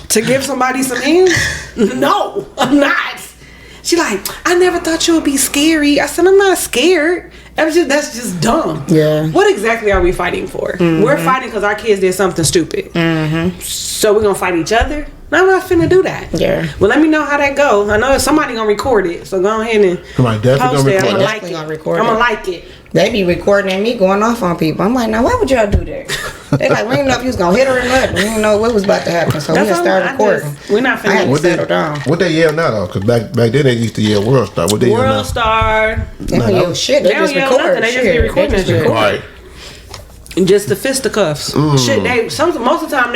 A: To give somebody some hands? No, I'm not. She like, I never thought you would be scary. I said I'm not scared. That's just dumb.
B: Yeah.
A: What exactly are we fighting for? We're fighting because our kids did something stupid. So we're gonna fight each other? No, I'm not finna do that.
B: Yeah.
A: Well, let me know how that go. I know somebody gonna record it, so go ahead and
C: Somebody definitely
A: post
C: gonna
A: it.
C: record
A: I'm
C: it.
A: gonna like
B: Definitely
A: it.
B: gonna record
A: I'm gonna
B: it.
A: like it.
B: They be recording at me going off on people. I'm like, now why would y'all do that? They like, we didn't know if you was gonna hit her or not. We didn't know what was about to happen, so we
A: That's
B: just
A: all
B: started
A: I
B: recording.
A: we're not
B: I had
A: finna.
B: to settle down.
C: What they yell now though? Because back then they used to yell World Star. What they yell now?
A: World Star,
B: They don't yell shit. They
A: They don't
B: just
A: yell
B: record.
A: nothing. They just be
B: shit.
A: recording
B: They just
A: that shit.
B: record.
C: Right.
A: just the fisticuffs. Shit, most of the time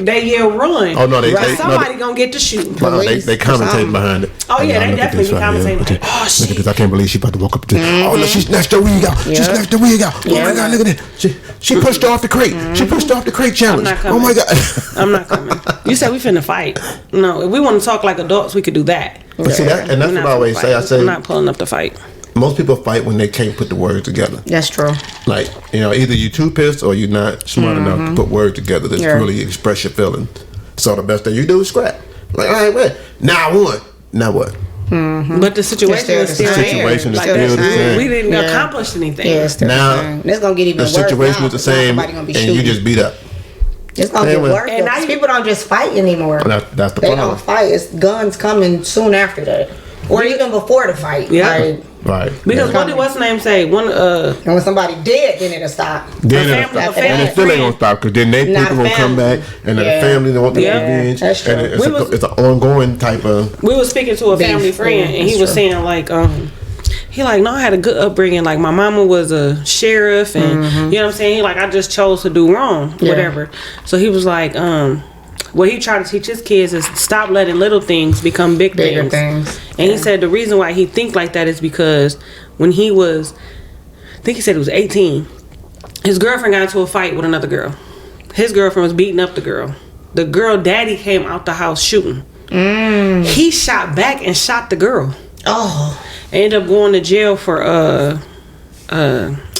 A: they yell run.
C: Oh, no, they-
A: Right.
C: they-
A: Somebody gonna get the shooting.
C: They commentate behind it.
A: Oh, yeah, they
C: look at
A: definitely
C: this right here.
A: commentate.
C: Look at
A: Oh,
C: this.
A: shit.
C: Look at this. I can't believe she about to walk up to this. Oh, look, she snatched the wig out. She
B: Yeah.
C: snatched the wig out. Oh,
B: Yeah.
C: my God, look at that. She pushed her off the crate. She pushed her off the crate challenge.
A: not
C: Oh,
A: coming.
C: my God.
A: I'm not coming. You said we finna fight. No, if we want to talk like adults, we could do that.
C: But see, that, and that's
A: We're
C: what I
A: not
C: always
A: finna
C: say. I
A: fight.
C: say
A: I'm not pulling up to fight.
C: most people fight when they can't put the words together.
B: That's true.
C: Like, either you too pissed or you're not smart enough to put words together that
B: Yeah.
C: really express your feeling. So the best thing you do is scrap. Like, all right, wait. Now I won. Now what?
A: But the situation
B: still
A: is
B: the
A: still
B: same.
A: there.
C: Situation is
A: Like,
C: still the same.
A: We didn't
B: Yeah.
A: accomplish anything.
B: Yeah, it's still
C: Now,
B: the same. It's gonna get even
C: The
B: worse.
C: situation
B: now,
C: is the
B: 'cause now
C: same,
B: somebody gonna be
C: and
B: shooting.
C: you just beat up.
B: It's gonna
C: Yeah,
B: get
C: well-
B: worse.
A: And now
B: Because
A: you-
B: people don't just fight anymore.
C: That's the
B: They
C: problem.
B: don't fight. It's guns coming soon after that, or even before the fight.
A: Yeah.
B: Like,
C: Right.
A: Because
C: Yeah.
A: what did what's the name say? One
B: and when somebody dead, then it'll stop.
C: Then
A: a
C: it'll
A: family-
C: stop.
A: a
C: And it still ain't
A: friend.
C: gonna stop because then they
B: Not
C: people gonna come
B: family.
C: back and then
B: Yeah.
C: the family they want the
A: Yeah,
C: revenge.
B: that's true.
C: And it's,
A: We was-
C: it's an ongoing type of.
A: we was speaking to a
B: Beef.
A: family friend,
B: Yeah,
A: and he
B: that's
A: was
B: true.
A: saying like, he like, no, I had a good upbringing. Like my mama was a sheriff, and you know what I'm saying. He like, I just chose to do wrong,
B: Yeah.
A: whatever. So he was like, what he tried to teach his kids is stop letting little things become big
B: Bigger
A: things.
B: things.
A: And he said the reason why he think like that is because when he was, I think he said he was 18, his girlfriend got into a fight with another girl. His girlfriend was beating up the girl. The girl daddy came out the house shooting. He shot back and shot the girl.
B: Oh,
A: Ended up going to jail for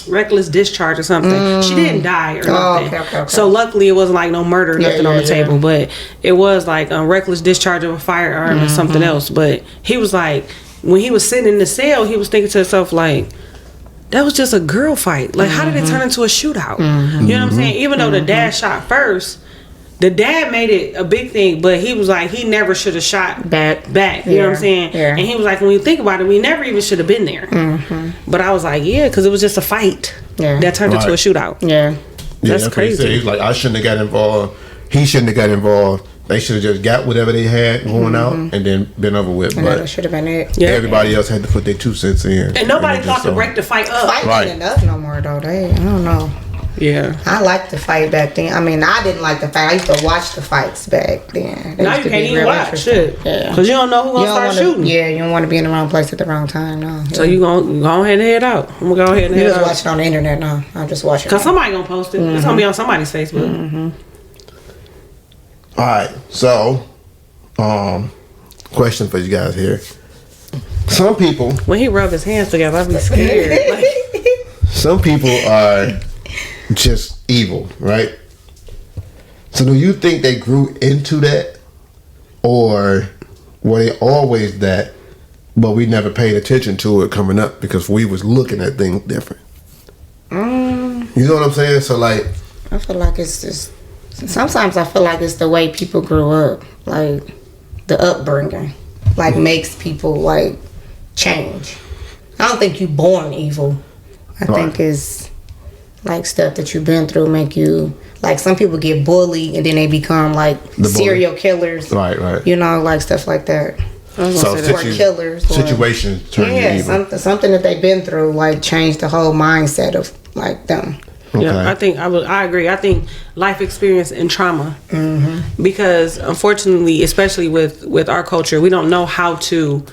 A: reckless discharge or something. She didn't die or nothing.
B: okay.
A: So luckily it wasn't like no murder or nothing on the
B: yeah.
A: table, but it was like a reckless discharge of a firearm or something else. But he was like, when he was sitting in the cell, he was thinking to himself like, that was just a girl fight. Like, how did it turn into a shootout? You know what I'm saying? Even though the dad shot first, the dad made it a big thing, but he was like, he never should have shot
B: Back.
A: You know what I'm
B: Yeah,
A: saying?
B: yeah.
A: And he was like, when you think about it, we never even should have been there. But I was like, yeah, because it was just a fight
B: Yeah.
A: that turned into a
C: Right.
A: shootout.
B: yeah.
C: Yeah,
A: That's
C: what he
A: crazy.
C: said. He was like, I shouldn't have got involved. He shouldn't have got involved. They should have just got whatever they had going out and then been over with.
B: And that
C: But
B: should have been it.
A: Yeah.
C: everybody else had to put their 2 cents in.
A: And nobody
C: it
A: thought
C: just
A: to
C: so-
A: break the fight up.
B: Fight
C: Right.
B: ain't enough no more though. I don't know.
A: Yeah.
B: I liked the fight back then. I mean, I didn't like the fight. I used to watch the fights back then. They
A: Now
B: used
A: you
B: to
A: can't
B: be
A: even
B: real
A: watch
B: interesting.
A: shit.
B: Yeah.
A: Because you don't know who
B: You
A: gonna
B: don't
A: start
B: wanna,
A: shooting.
B: Yeah, you don't want to be in the wrong place at the wrong time. No.
A: So you gonna go ahead and head out. I'm gonna go ahead and
B: You
A: head
B: just
A: out.
B: watch it on the internet now. I'm just watching.
A: Because
B: it.
A: somebody gonna post it. It's gonna be on somebody's Facebook.
C: All right. So, question for you guys here. Some people
A: When he rub his hands together, I'd be scared. Like,
C: Some people are just evil, right? So do you think they grew into that? Or were they always that but we never paid attention to it coming up because we was looking at things different. You know what I'm saying? So like,
B: I feel like it's just, sometimes I feel like it's the way people grew up, like the upbringing, like makes people like change. I don't think you born evil. I think it's like stuff that you've been through make you, like some people get bullied and then they become like serial killers.
C: Right.
B: You know, like stuff like that.
C: So
B: Or killers. Or,
C: situations turn you evil.
B: something that they've been through like changed the whole mindset of like them.
C: Okay.
A: Yeah, I agree. I think life experience and trauma, because unfortunately, especially with our culture, we don't know how to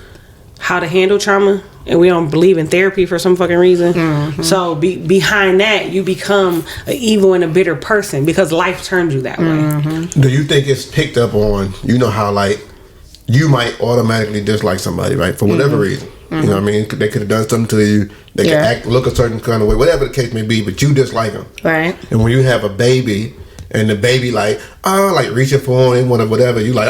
A: handle trauma, and we don't believe in therapy for some fucking reason. So behind that, you become an evil and a bitter person because life turned you that way.
C: Do you think it's picked up on, you know how like you might automatically dislike somebody, right? For whatever reason. You know what I mean? They could have done something to you. They could look a certain kind of way, whatever the case may be, but you dislike them.
B: Right.
C: And when you have a baby and the baby like reaching for him, want whatever, you like,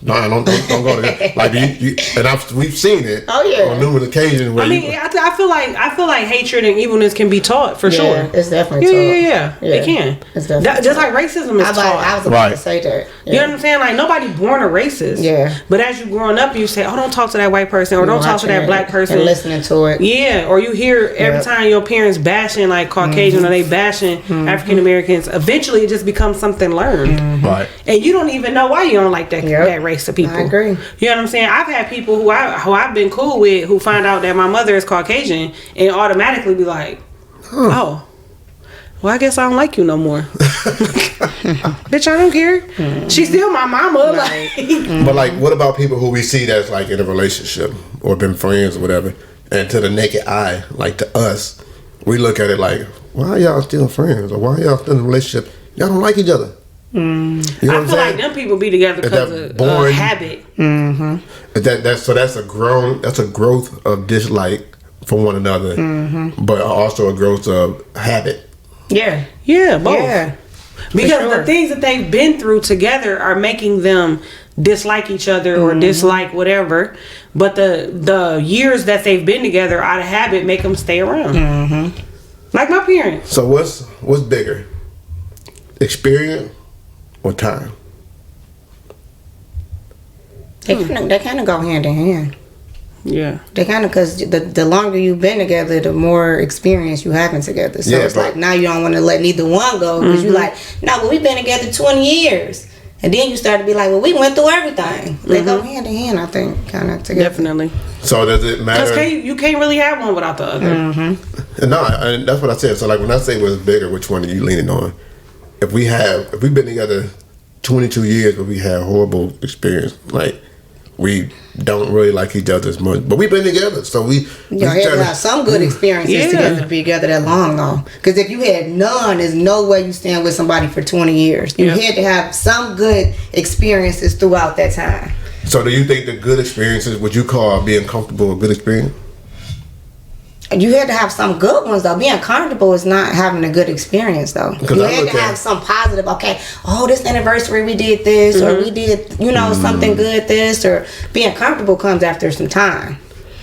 C: nah, don't go there. Like you and we've seen it.
B: Oh, yeah.
C: On numerous occasions. Where
A: I mean, I feel like hatred and evilness can be taught for sure.
B: It's definitely
A: taught.
B: Yeah.
A: It can.
B: It's definitely
A: just like racism is taught.
B: I was about to say that. Yeah.
A: You know what I'm saying? Like nobody born a racist.
B: Yeah.
A: But as you growing up, you say, "Oh, don't talk to that white person," or "Don't talk to that black person."
B: And listening to it.
A: Yeah. Or you hear every time your parents bashing like Caucasian or they bashing African Americans. Eventually, it just becomes something learned.
C: Right.
A: And you don't even know why you don't like that race of people.
B: I agree.
A: You know what I'm saying? I've had people who I've been cool with who find out that my mother is Caucasian and automatically be like, "Oh, well, I guess I don't like you no more." Bitch, I don't care. She's still my mama. Like,
C: But like, what about people who we see that's like in a relationship or been friends or whatever, and to the naked eye, like to us, we look at it like, why are y'all still friends or why are y'all still in a relationship? Y'all don't like each other. You know what
A: I
C: I'm
A: feel
C: saying?
A: like them people be together because of
C: boring
A: habit.
C: That's a growth of dislike for one another, but also a growth of habit.
B: Yeah.
A: Yeah, both.
B: Yeah.
A: Because the things that they've been through together are making them dislike each other or dislike whatever. But the years that they've been together out of habit make them stay around. Like my parents.
C: So what's bigger, experience or time?
B: They kind of go hand in hand.
A: Yeah.
B: They kind of, because the longer you've been together, the more experience you having together. So it's like now you don't want to let neither one go because you like, no, but we've been together 20 years. And then you start to be like, well, we went through everything. They go hand in hand, I think, kind of together.
A: Definitely.
C: So does it matter?
A: Because you can't really have one without the other.
C: No, and that's what I said. So like when I say what's bigger, which one are you leaning on? If we've been together 22 years, but we had horrible experience, like we don't really like each other as much, but we've been together, so we
B: have to have some good experiences together to be together that long, though. Because if you had none, there's no way you stand with somebody for 20 years. You had to have some good experiences throughout that time.
C: So do you think the good experiences, would you call being comfortable a good experience?
B: You had to have some good ones, though. Being comfortable is not having a good experience, though. You had to have some positive. Okay, this anniversary we did this, or we did, something good this, or being comfortable comes after some time.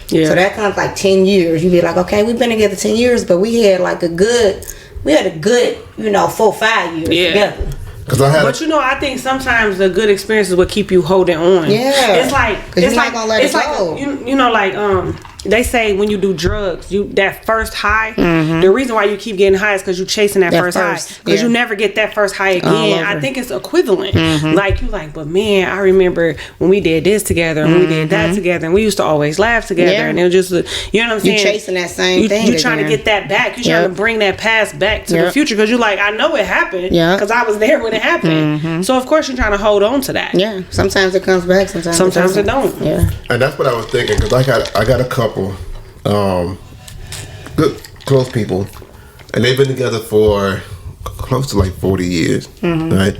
B: Yeah. So that comes like 10 years. You be like, okay, we've been together 10 years, but we had a good 4-5 years together.
A: I think sometimes the good experiences will keep you holding on.
B: Yeah.
A: It's like
B: you're not gonna let it go.
A: They say when you do drugs, that first high, the reason why you keep getting high is because you're chasing that first high. Because you never get that first high again. I think it's equivalent. Like but man, I remember when we did this together and we did that together and we used to always laugh together and it was just, you know what I'm saying?
B: You're chasing that same thing.
A: You're trying to get that back. You're trying to bring that past back to the future because you're like, I know it happened because I was there when it happened. So of course you're trying to hold on to that.
B: Yeah. Sometimes it comes back. Sometimes
A: it don't.
B: Yeah.
C: And that's what I was thinking because I got a couple good close people, and they've been together for close to like 40 years, right?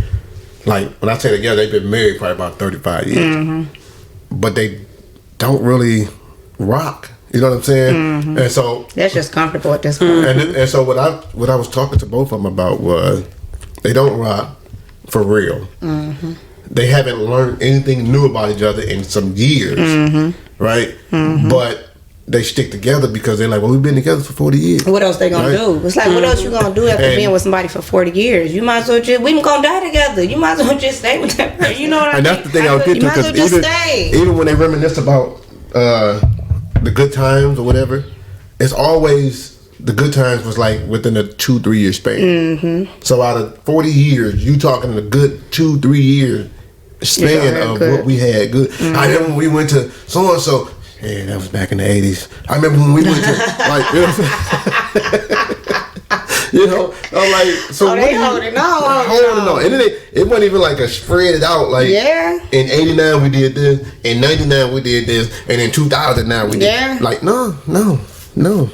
C: Like when I say together, they've been married probably about 35 years, but they don't really rock. You know what I'm saying? And so
B: that's just comfortable at this point.
C: And so what I was talking to both of them about was they don't rock for real. they haven't learned anything new about each other in some years, right? But they stick together because they're like, well, we've been together for 40 years.
B: What else they gonna do? It's like, what else you gonna do after being with somebody for 40 years? You might as well just, we gonna die together. You might as well just stay with that person.
A: You know what I mean?
C: And that's the thing I was getting to,
B: You might as well
C: because
B: just stay.
C: even when they reminisce about the good times or whatever, it's always the good times was like within a 2-3 year span. So out of 40 years, you talking a good 2-3 year span of what we had. Good. I remember when we went to so and so. Yeah, that was back in the 80s. I remember when we went to like, you know, I'm like, so
B: Oh, they holding on.
C: holding on. And then it wasn't even like a spread it out. Like, in 89 we did this, in 99 we did this, and in 2009 we did. Like, no.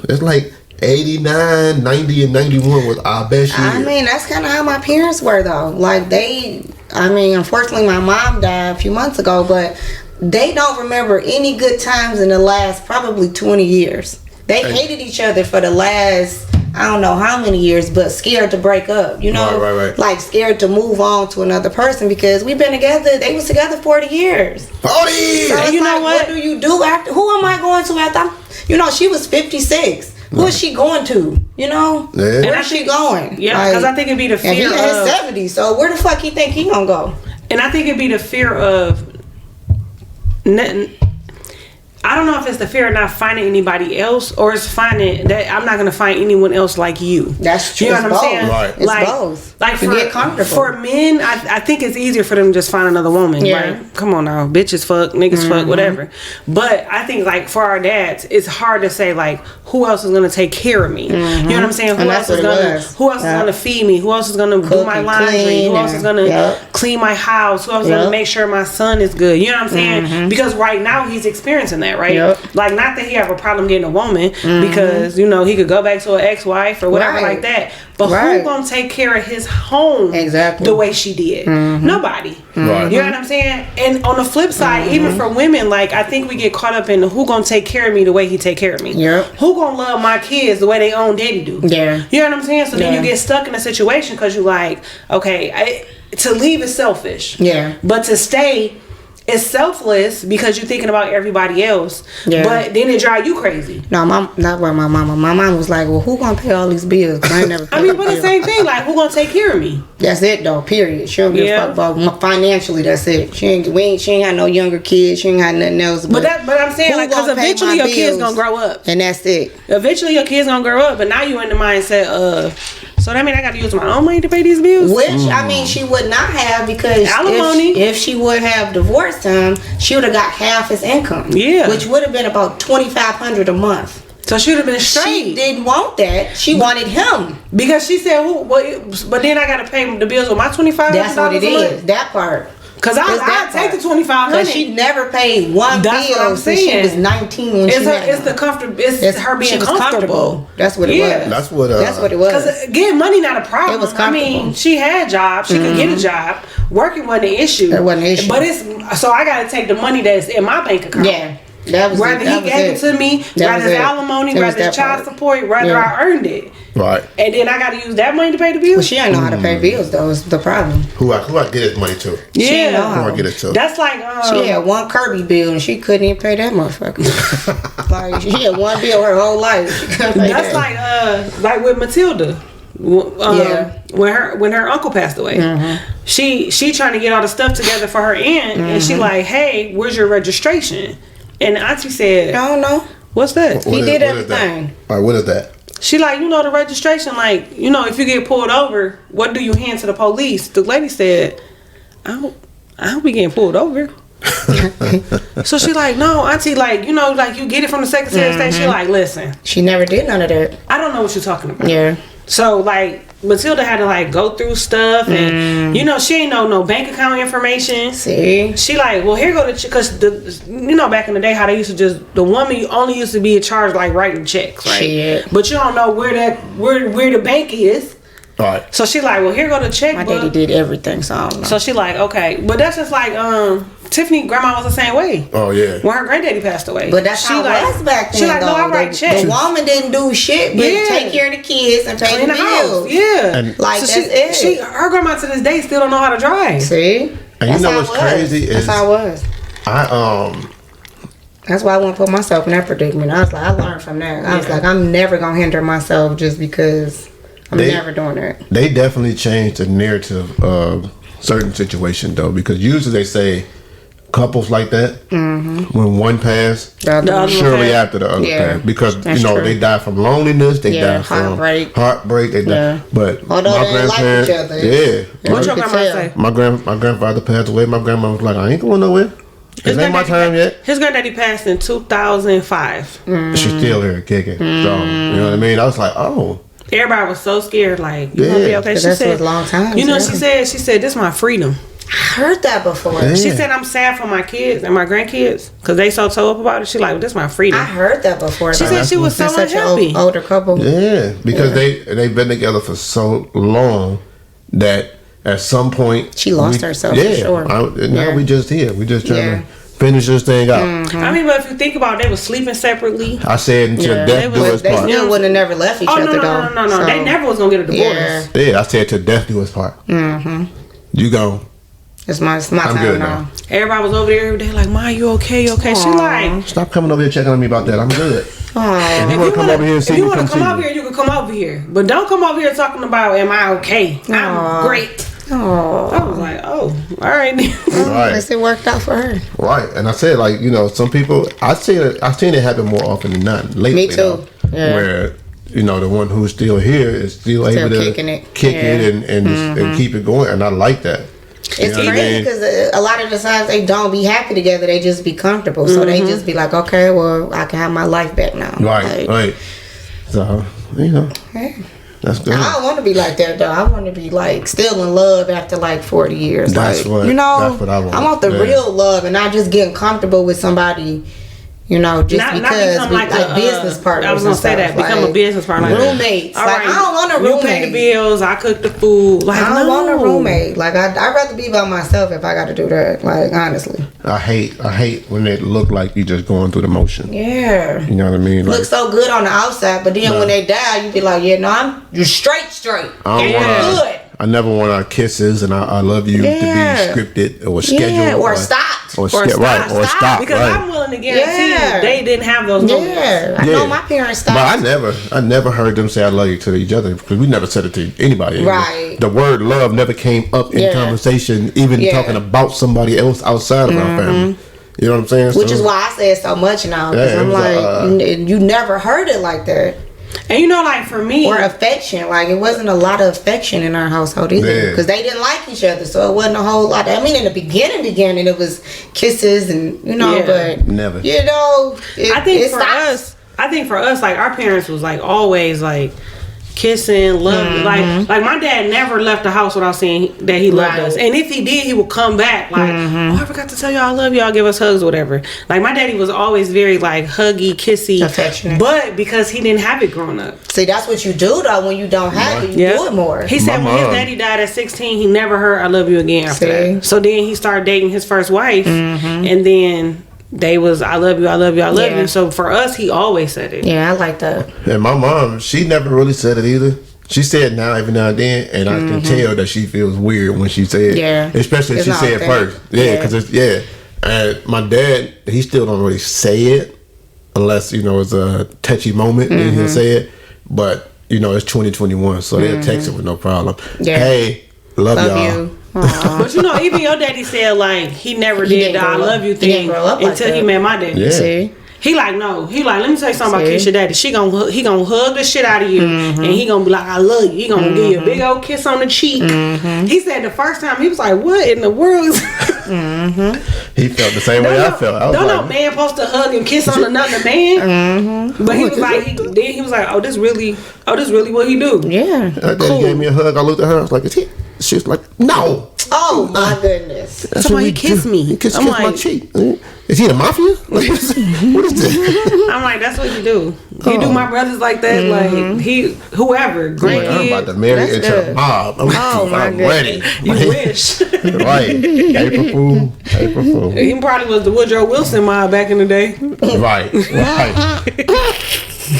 C: It's like 89, 90, and 91 was our best year.
B: I mean, that's kind of how my parents were, though. Like, unfortunately, my mom died a few months ago, but they don't remember any good times in the last probably 20 years. They hated each other for the last, I don't know how many years, but scared to break up, you know?
C: Right.
B: Like, scared to move on to another person because we've been together, they was together 40 years.
C: 40
B: So
C: years!
B: you know what do you do after? Who am I going to after? She was 56. Who is she going to? You know?
C: Yeah.
B: Where's she going?
A: Yeah, because I think it'd be the
B: And
A: fear
B: he in
A: of.
B: his 70s, so where the fuck he think he gonna go?
A: And I think it'd be the fear of. I don't know if it's the fear of not finding anybody else, or it's finding that I'm not gonna find anyone else like you.
B: That's true.
A: You know
B: It's
A: what I'm
B: both.
A: saying?
C: Right.
B: It's
A: Like,
B: both.
A: like
B: You get comfortable.
A: for men, I think it's easier for them to just find another woman.
B: Yeah.
A: Like, come on now, bitches fuck, niggas fuck, whatever. But I think like for our dads, it's hard to say like who else is gonna take care of me. You know what I'm saying? Who
B: And
A: else
B: that's
A: is
B: what it
A: gonna
B: was.
A: Who else is gonna feed me? Who else is gonna do
B: Cook
A: my
B: and
A: laundry?
B: clean
A: Who else is
B: and-
A: gonna clean my house? Who else is gonna
B: Yep.
A: make sure my son is good? You know what I'm saying? Because right now he's experiencing that, right?
B: Yep.
A: Like, not that he have a problem getting a woman because he could go back to an ex-wife or whatever
B: Right.
A: like that. But who
B: Right.
A: gonna take care of his home
B: Exactly.
A: the way she did? Nobody.
C: Right.
A: You know what I'm saying? And on the flip side, even for women, like I think we get caught up in who gonna take care of me the way he take care of me.
B: Yep.
A: Who gonna love my kids the way they own daddy do?
B: Yeah.
A: You know what I'm saying? So then
B: Yeah.
A: you get stuck in a situation because you like, okay, to leave is selfish.
B: Yeah.
A: But to stay is selfless because you're thinking about everybody else.
B: Yeah.
A: But then it drive you crazy.
B: No, not where my mama. My mom was like, well, who gonna pay all these bills? 'Cause I ain't never
A: I
B: paid
A: mean,
B: a
A: but the
B: bill.
A: same thing. Like, who gonna take care of me?
B: That's it though. Period. She don't give
A: Yeah.
B: a fuck about financially. That's it. She ain't had no younger kids. She ain't had nothing else.
A: But I'm saying,
B: who
A: like, because
B: gonna pay
A: eventually
B: my
A: your kids
B: bills?
A: gonna grow up.
B: And that's it.
A: Eventually your kids gonna grow up, but now you in the mindset of, so that mean I gotta use my own money to pay these bills?
B: Which I mean, she would not have because
A: Alimony.
B: if she would have divorced him, she would have got half his income.
A: Yeah.
B: Which would have been about $2,500 a month.
A: So she would have been
B: She
A: straight.
B: didn't want that. She wanted him.
A: Because she said, but then I gotta pay the bills with my $2,500
B: That's what it
A: a month.
B: is. That part.
A: Because
B: It's
A: I'll
B: that
A: take the
B: part.
A: $2,500.
B: Because she never paid one
A: That's what
B: bill
A: I'm
B: since she
A: saying.
B: was 19 when
A: It's
B: she met
A: it's
B: him.
A: the comfortable. It's her
B: She
A: being
B: was
A: comfortable.
B: That's what it
A: Yeah.
B: was.
C: That's what
B: it was.
A: Because getting money not a problem.
B: It was
A: I mean,
B: comfortable.
A: she had a job. She could get a job. Working wasn't an issue.
B: It wasn't an issue.
A: But it's so I got to take the money that's in my bank account.
B: Yeah. That was
A: Whether
B: that
A: he
B: was
A: gave it to me,
B: That
A: whether
B: was
A: it's
B: it.
A: alimony,
B: It was
A: whether it's
B: that
A: child
B: part.
A: support, whether
B: Yeah.
A: I earned it.
C: Right.
A: And then I got to use that money to pay the bills.
B: Well, she ain't know how to pay bills though. Is the problem.
C: Who I get his money to?
B: She ain't know
A: yeah.
C: Who I
B: how.
C: get it to?
A: That's like
B: She had one Kirby bill and she couldn't even pay that motherfucker. Like she had one bill her whole life. She couldn't pay
A: that's
B: that.
A: like with Matilda.
B: Yeah.
A: When her uncle passed away, she trying to get all the stuff together for her aunt, and she like, hey, where's your registration? And the auntie said,
B: I don't know.
A: what's that?
B: He did
C: what is that?
B: everything.
C: All right, what is that?
A: She like, the registration, like, if you get pulled over, what do you hand to the police? The lady said, I don't be getting pulled over. So she like, no, auntie, like, like you get it from the Secretary of State. She like, listen,
B: She never did none of that.
A: I don't know what you're talking about.
B: Yeah.
A: So like Matilda had to like go through stuff, and she ain't know no bank account information.
B: See?
A: She like, well, here go the because back in the day how they used to the woman only used to be in charge like writing checks, right?
B: Shit.
A: But you don't know where the bank is.
C: All right.
A: So she like, well, here go the
B: My
A: checkbook.
B: daddy did everything, so I don't know.
A: So she like, okay, but that's just like Tiffany grandma was the same way.
C: Oh yeah.
A: When her granddaddy passed away.
B: But that's
A: she
B: how it was back then.
A: She like, no, I
B: though.
A: write checks.
B: The woman didn't do shit but
A: Yeah.
B: take care of the kids and pay
A: in
B: the
A: the house.
B: bills.
A: Yeah.
C: And-
B: Like,
A: so
B: that's it.
A: her grandma to this day still don't know how to drive.
B: See?
C: And you know what's crazy is
B: that's how I was. That's why I wouldn't put myself in that predicament. I was like, I learned from that. I was like, I'm never gonna hinder myself just because I'm never doing that.
C: They definitely changed the narrative of certain situations though, because usually they say couples like that when one passed, surely after the other passed, because you know they die from loneliness, they die from heartbreak, they die. But my grandparents,
A: What your grandma say?
C: My grandfather passed away. My grandma was like, I ain't going nowhere. It ain't my time yet.
A: His granddaddy passed in 2005.
C: She's still here kicking. So, you know what I mean? I was like, oh.
A: Everybody was so scared, like, you gonna be okay? She said,
B: a long time.
A: You know what she said? She said, this is my freedom.
B: I heard that before.
C: Yeah.
A: She said, I'm sad for my kids and my grandkids because they so toe up about it. She like, this is my freedom.
B: I heard that before.
A: She said she was so
B: such
A: unhappy.
B: an older couple.
C: Yeah, because they've been together for so long that at some point
B: she lost herself. For sure.
C: Now we just here. We just trying to finish this thing out.
A: I mean, but if you think about it, they were sleeping separately.
C: I said until death do us
B: They
C: part.
B: still wouldn't have never left each other though.
A: No. So, they never was gonna get a divorce.
C: Yeah, I said till death do us part. You go.
B: It's my
C: I'm
B: time
C: good
B: now.
A: Everybody was over there every day like, Ma, you okay? You okay? She like,
C: Stop coming over here checking on me about that. I'm good. If you want to come over here and see
A: if you
C: me,
A: want
C: come
A: to come
C: see
A: over
C: me.
A: here, you can come over here. But don't come over here talking about, am I okay? I'm great.
B: Oh,
A: I was like, oh, all right.
C: Right.
B: guess it worked out for her.
C: Right, and I said, like, you know, some people, I've seen it happen more often than not lately.
B: Me too.
C: Though,
B: Yeah.
C: where, you know, the one who's still here is still able to kick it and keep it going, and I like that.
B: It's crazy because a lot of the times they don't be happy together. They just be comfortable. So they just be like, okay, well, I can have my life back now.
C: Right, right. So, you know, that's good.
B: I don't want to be like that though. I want to be like still in love after like 40 years.
C: That's
B: like,
C: what
B: you know.
C: That's what I want.
B: I want the real love and not just getting comfortable with somebody. You know, just
A: Not
B: because
A: become
B: we
A: like
B: like
A: a,
B: business partners.
A: I was gonna say that. Become a business partner.
B: Roommates.
A: All
B: like
A: right.
B: I don't want a
A: You
B: roommate.
A: pay the bills. I cook the food. Like
B: I don't want a roommate. Like I'd rather be by myself if I got to do that. Like honestly.
C: I hate when it look like you just going through the motion.
B: Yeah.
C: You know what I mean? Like,
B: Look so good on the outside, but then when they die, you be like, yeah, no, you're straight.
C: I don't
B: Good.
C: I never want our kisses and I love you to be scripted or scheduled.
B: Yeah, or stopped.
C: Or stop.
A: Because I'm willing to guarantee they didn't have those moments.
B: Yeah, I know my parents stopped.
C: But I never heard them say I love you to each other because we never said it to anybody.
B: Right.
C: The word love never came up in conversation, even talking about somebody else outside of our family. You know what I'm saying?
B: Which is why I say it so much now. Because I'm like, you never heard it like that.
A: And you know, like for me,
B: or affection, like it wasn't a lot of affection in our household either, because they didn't like each other, so it wasn't a whole lot. I mean, in the beginning, it was kisses and but
C: never.
B: You know,
A: I think for us, like our parents was like always like kissing, loving. Like my dad never left the house without saying that he loved us. And if he did, he would come back like, oh, I forgot to tell y'all I love y'all, give us hugs or whatever. Like my daddy was always very like huggy, kissy,
B: affectionate.
A: But because he didn't have it growing up.
B: See, that's what you do though when you don't have it. You do it more.
A: He said when his daddy died at 16, he never heard I love you again after that. So then he started dating his first wife, and then they was I love you. So for us, he always said it.
B: Yeah, I like that.
C: And my mom, she never really said it either. She said now every now and then, and I can tell that she feels weird when she said it.
B: Yeah.
C: Especially if she said it first. Yeah, because it's And my dad, he still don't really say it unless, you know, it's a touchy moment and he'll say it. But, you know, it's 2021, so they'll text it with no problem. Yeah. Hey, love y'all.
B: You.
A: But you know, even your daddy said like he never did the I love you thing until he met my daddy.
C: Yeah.
B: See?
A: He like, no. He like, let me tell you something about Keisha daddy. He gonna hug the shit out of you, and he gonna be like, I love you. He gonna give you a big old kiss on the cheek. He said the first time he was like, what in the world?
C: He felt the same way I felt. I was
A: no man supposed to hug and kiss on another man. But he was like, he was like, oh, this really what he do.
B: Yeah.
C: Her daddy gave me a hug. I looked at her. I was like, is he? She was like, no.
B: Oh my goodness.
C: That's
A: Somebody he kissed me.
C: He kissed my cheek. Is he the mafia? What is this?
A: I'm like, that's what you do. You do my brothers like that. Like whoever, grandkids.
C: I'm about to marry into the mob. I'm ready.
A: You wish.
C: Right. April Fool.
A: He probably was the Woodrow Wilson mob back in the day.
C: Right.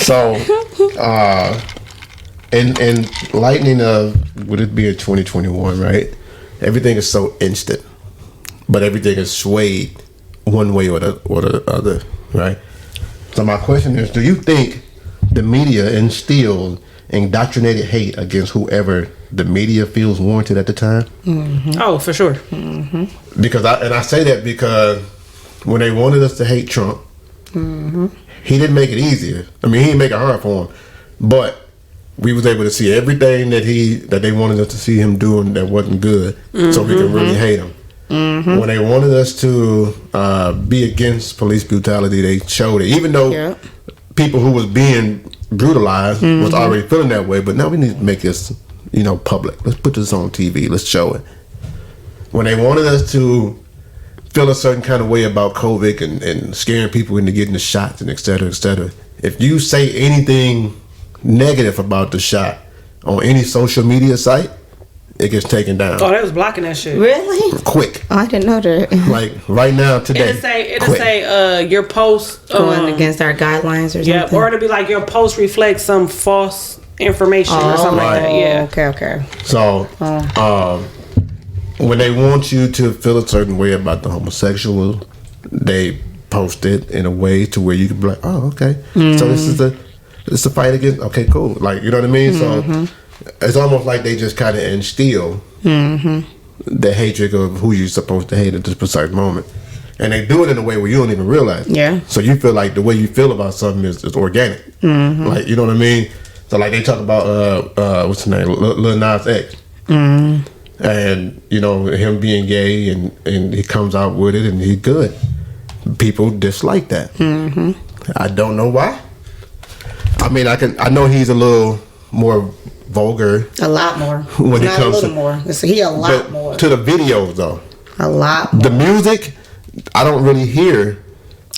C: So, and lightning of, would it be a 2021, right? Everything is so instant. but everything is swayed one way or the other, right? So my question is, do you think the media instilled indoctrinated hate against whoever the media feels warranted at the time?
A: Oh, for sure.
C: Because I say that because when they wanted us to hate Trump, he didn't make it easier. I mean, he didn't make it hard for him, but we was able to see everything that they wanted us to see him doing that wasn't good, so we can really hate him. When they wanted us to be against police brutality, they showed it. Even though people who was being brutalized was already feeling that way, but now we need to make this, public. Let's put this on TV. Let's show it. When they wanted us to feel a certain kind of way about COVID and scaring people into getting the shots and et cetera, if you say anything negative about the shot on any social media site, it gets taken down.
A: Oh, they was blocking that shit.
B: Really?
C: Quick.
B: Oh, I didn't know that.
C: Like right now, today.
A: It'll say your post
B: Going against our guidelines or something.
A: Yeah, or it'll be like your post reflects some false information or something like that. Yeah.
B: Okay.
C: So, when they want you to feel a certain way about the homosexual, they post it in a way to where you can be like, oh, okay. So this is a fight against. Okay, cool. Like, you know what I mean? So it's almost like they just kind of instill the hatred of who you're supposed to hate at this precise moment. And they do it in a way where you don't even realize it.
B: Yeah.
C: So you feel like the way you feel about something is organic. Like, you know what I mean? So like they talk about what's his name, Lil Nas X, and him being gay, and he comes out with it, and he's good. People dislike that. I don't know why. I mean, I know he's a little more vulgar.
B: A lot more.
C: When
B: Not
C: it comes
B: a little more. He a lot
C: but
B: more.
C: to the videos though.
B: A lot more.
C: The music, I don't really hear.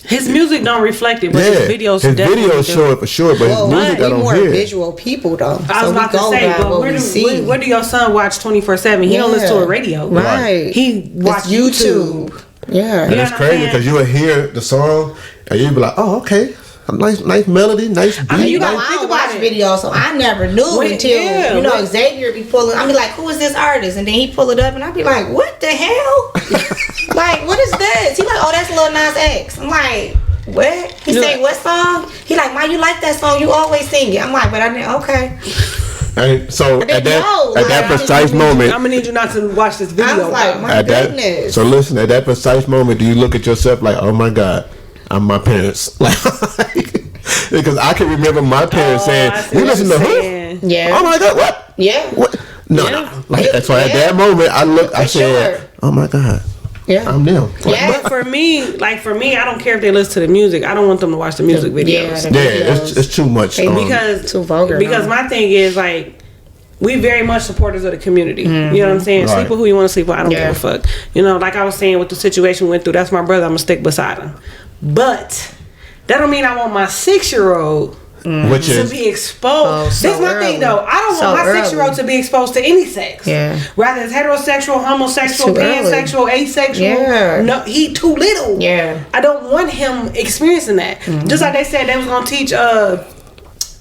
A: His music don't reflect it, but his videos
C: his
A: definitely
C: videos
A: do.
C: show it for sure, but his music I
B: we
C: don't
B: more
C: hear.
B: visual people though.
A: I was about to say, but where do your son watch 24/7? He don't listen to a radio.
B: Right.
A: He watch YouTube.
B: Yeah.
C: And it's crazy because you would hear the song and you'd be like, oh, okay. Nice melody, nice beat.
B: I mean,
A: gotta
B: I
A: think
B: don't
A: about
B: watch
A: it.
B: videos, so I never knew until Xavier be pulling. I be like, who is this artist? And then he pull it up, and I be like, what the hell? Like, what is this? He like, oh, that's Lil Nas X. I'm like, what? He sang what song? He like, Ma, you like that song? You always sing it. I'm like, but I didn't. Okay.
C: And so at that precise moment,
A: I'm gonna need you not to watch this video.
B: I was like, my goodness.
C: So listen, at that precise moment, do you look at yourself like, oh my God, I'm my parents? Like, because I can remember my parents saying, you listen to who?
B: Yeah.
C: Oh my God, what?
B: Yeah.
C: What? No. Like, so at that moment, I said, oh my God.
B: Yeah.
C: I'm them.
B: Yeah.
A: But for me, I don't care if they listen to the music. I don't want them to watch the music videos.
C: It's too much.
A: Because
B: too vulgar.
A: Because my thing is like, we very much supporters of the community. You know what I'm saying?
C: Right.
A: Sleep with who you want to sleep with. I don't give a fuck. Like I was saying with the situation we went through, that's my brother. I'm going to stick beside him. But that don't mean I want my 6-year-old
C: which
A: to
C: is
A: be exposed.
B: so
A: This is my thing though. I don't want my 6-year-old to be exposed to any sex.
B: Yeah.
A: Whether it's heterosexual, homosexual,
B: Too early.
A: pansexual, asexual.
B: Yeah.
A: No, he too little.
B: Yeah.
A: I don't want him experiencing that. Just like they said they was gonna teach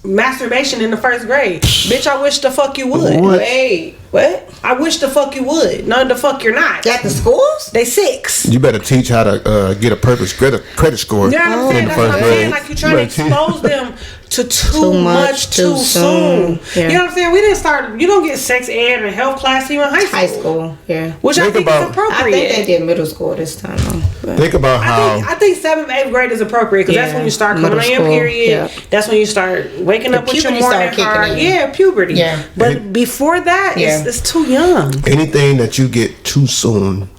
A: masturbation in the 1st grade. Bitch, I wish the fuck you would.
C: What?
B: Wait, what?
A: I wish the fuck you would. No, the fuck you're not.
B: At the schools?
A: They 6.
C: You better teach how to get a perfect credit score.
A: You know what I'm saying?
C: in the
A: That's what
C: first
A: I'm
C: grade.
A: saying. Like you're trying to expose them to too much too soon.
B: soon. Yeah.
A: You know what I'm saying? We didn't start. You don't get sex ed and health class even in high school.
B: Yeah.
A: Which I think is appropriate.
B: I think they did middle school this time though. But
C: Think about how.
A: I think 7th, 8th grade is appropriate because that's when you start coming on your
B: Middle school,
A: period.
B: yeah.
A: That's when you start waking up with your
B: puberty
A: morning
B: start kicking
A: heart.
B: in.
A: Yeah, puberty.
B: Yeah.
A: But before that, it's too young.
C: Anything that you get too soon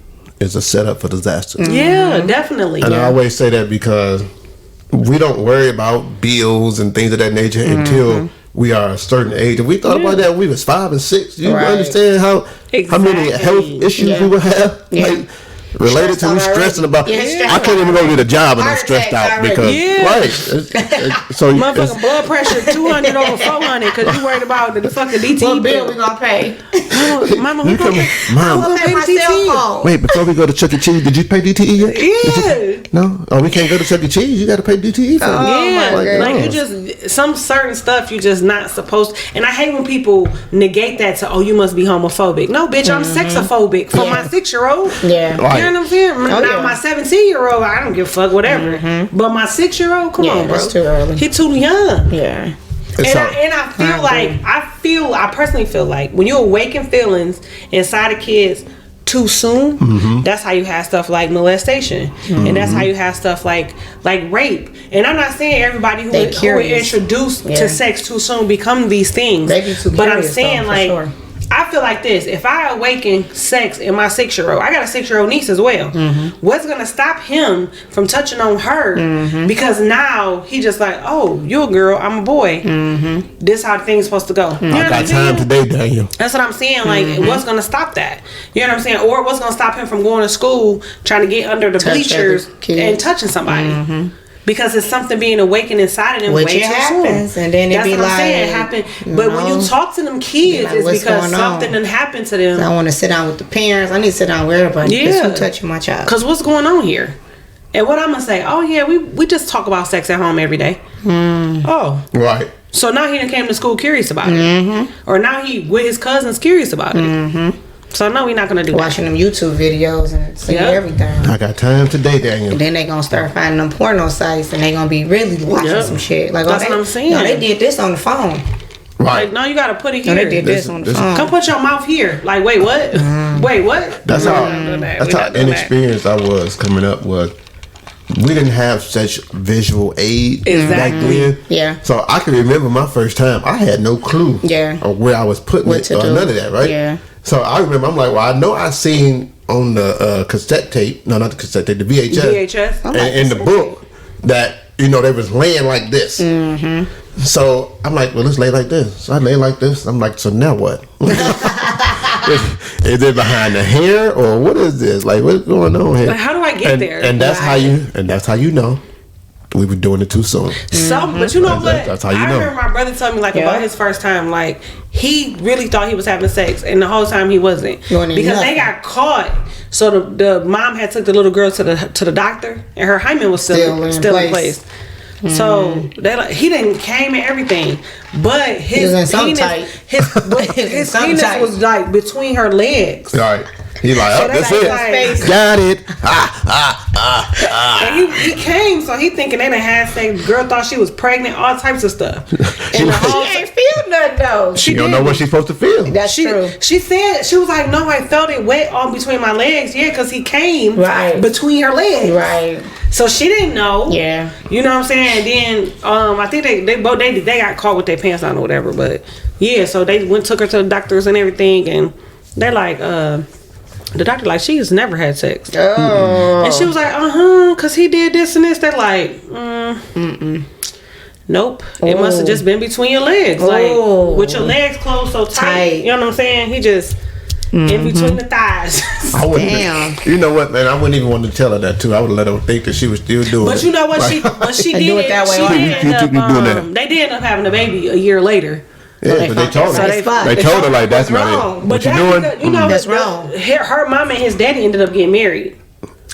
C: is a setup for disaster.
A: Yeah, definitely.
C: And I always say that because we don't worry about bills and things of that nature until we are a certain age. If we thought about that when we was 5 and 6, you understand how many health issues we would have? Like, related to me stressing about. I can't even go get a job and I'm stressed out because so
A: motherfucking blood pressure 200 over 400 because you worried about the fucking DT
B: what bill we gonna pay?
A: Mama, who
C: you
A: gonna
C: come,
A: pay?
C: Mom,
B: I'm gonna pay my cell phone. dog.
C: Wait, before we go to Chuck E. Cheese, did you pay DTE yet?
A: Yeah.
C: No? Oh, we can't go to Chuck E. Cheese. You got to pay DTE for it.
A: Yeah,
B: my
A: like you
B: goodness.
A: just some certain stuff you just not supposed. And I hate when people negate that to you must be homophobic. No, bitch, I'm sexophobic for my 6-year-old.
B: Yeah.
C: Right.
A: You know what I'm saying? Now
B: yeah.
A: my 17-year-old, I don't give a fuck, whatever. But my 6-year-old, come
B: Yeah,
A: on, bro,
B: that's too early.
A: He too young.
B: Yeah.
A: And
C: So-
A: I personally feel like when you awaken feelings inside of kids too soon, that's how you have stuff like molestation, and that's how you have stuff like rape. And I'm not saying everybody who is
B: curious.
A: introduced
B: Yeah.
A: to sex too soon become these things.
B: They be too
A: but I'm
B: curious,
A: saying
B: though, for
A: like.
B: sure.
A: I feel like this. If I awaken sex in my 6-year-old, I got a 6-year-old niece as well. What's gonna stop him from touching on her? Because now he just like, oh, you're a girl, I'm a boy. This how things supposed to go. You know
C: I
A: what
C: got
A: I'm saying?
C: time today, Daniel.
A: That's what I'm saying. Like, what's gonna stop that? You know what I'm saying? Or what's gonna stop him from going to school, trying to get under the
B: Touch
A: bleachers
B: other kids.
A: and touching somebody? Because it's something being awakened inside of them
B: Which
A: way
B: it
A: too
B: happens,
A: soon.
B: and then it
A: That's
B: be
A: what I'm saying. It
B: like,
A: happen.
B: you
A: But when
B: know,
A: you talk to them kids,
B: like,
A: it's
B: what's
A: because
B: going on?
A: something done happened to them.
B: I want to sit down with the parents. I need to sit down with everybody.
A: Yeah.
B: Because who touching my child?
A: Cause what's going on here? And what I'm gonna say? Oh yeah, we just talk about sex at home every day. Oh,
C: Right.
A: so now he done came to school curious about it, or now he with his cousins curious about it. So no, we're not gonna do
B: Watching them YouTube videos and see
A: Yeah.
B: everything.
C: I got time today, Daniel.
B: And then they gonna start finding them porno sites and they gonna be really watching
A: Yep.
B: some shit. Like,
A: That's
B: they,
A: what I'm saying.
B: No, they did this on the phone.
A: that.
C: Right.
A: Like no, you gotta put it
B: No,
A: here.
B: they did this on the
C: this-
B: phone.
A: Come put your mouth here. Like wait, what? Wait, what?
C: That's
A: We're
C: how
A: not doing that.
C: that's
A: We're
C: how
A: not doing that.
C: inexperienced I was coming up. Was we didn't have such visual aid back
A: Exactly.
C: then.
B: Yeah.
C: So I can remember my first time. I had no clue.
B: Yeah.
C: Of where I was putting
B: What
C: it
B: to
C: or
B: do.
C: none of that. Right.
B: Yeah.
C: So I remember I'm like, well, I know I seen on the cassette tape. No, not the cassette tape. The VHS.
A: VHS.
B: Oh,
C: And in the book that they was laying like this. So I'm like, well, let's lay like this. So I lay like this. I'm like, so now what? Is it behind the hair or what is this? Like, what's going on here?
A: Like, how do I get there?
C: And that's how you know we were doing it too soon.
A: But you know what?
C: That's how you
A: I
C: know.
A: remember my brother telling me like
B: Yeah.
A: about his first time. Like he really thought he was having sex, and the whole time he wasn't.
B: You wasn't
A: Because
B: nothing.
A: they got caught. So the mom had took the little girl to the doctor, and her hymen was still in place. So they like he didn't came and everything, but his
B: was in something
A: penis,
B: tight.
A: his
B: something
A: penis
B: tight.
A: was like between her legs.
C: All right. He like,
A: So
C: oh, that's
A: that's
C: it.
A: like-
C: Got it.
A: And he came, so he thinking they done had sex. Girl thought she was pregnant, all types of stuff. And the whole
B: She ain't feel nothing though.
C: She don't know what she's supposed to feel.
B: That's true.
A: She said she was like, no, I felt it wet all between my legs. Yeah, because he came
B: Right.
A: between her legs.
B: Right.
A: So she didn't know.
B: Yeah.
A: You know what I'm saying? And then I think they got caught with their pants on or whatever. But yeah, so they took her to the doctors and everything, and they're like, the doctor like she's never had sex.
B: Oh.
A: And she was like, because he did this and this. They're like, nope. It must have just been between your legs.
B: Oh.
A: Like, with your legs closed so tight.
B: Tight.
A: You know what I'm saying? He just, in between the thighs.
C: I wouldn't.
B: Damn.
C: You know what, man? I wouldn't even want to tell her that too. I would let her think that she was still doing it.
A: But you know what? When she
B: They
A: did
B: do it that way,
A: she
B: right?
A: did
C: You
A: end
C: keep doing that.
A: up, they did end up having a baby a year later.
C: Yeah, but they told
B: So
C: her.
B: they fucked.
C: They told her like that's
B: What's
C: not
B: wrong?
C: it. What you
A: that's
C: doing?
A: because, you know,
B: That's wrong.
A: Her mom and his daddy ended up getting married.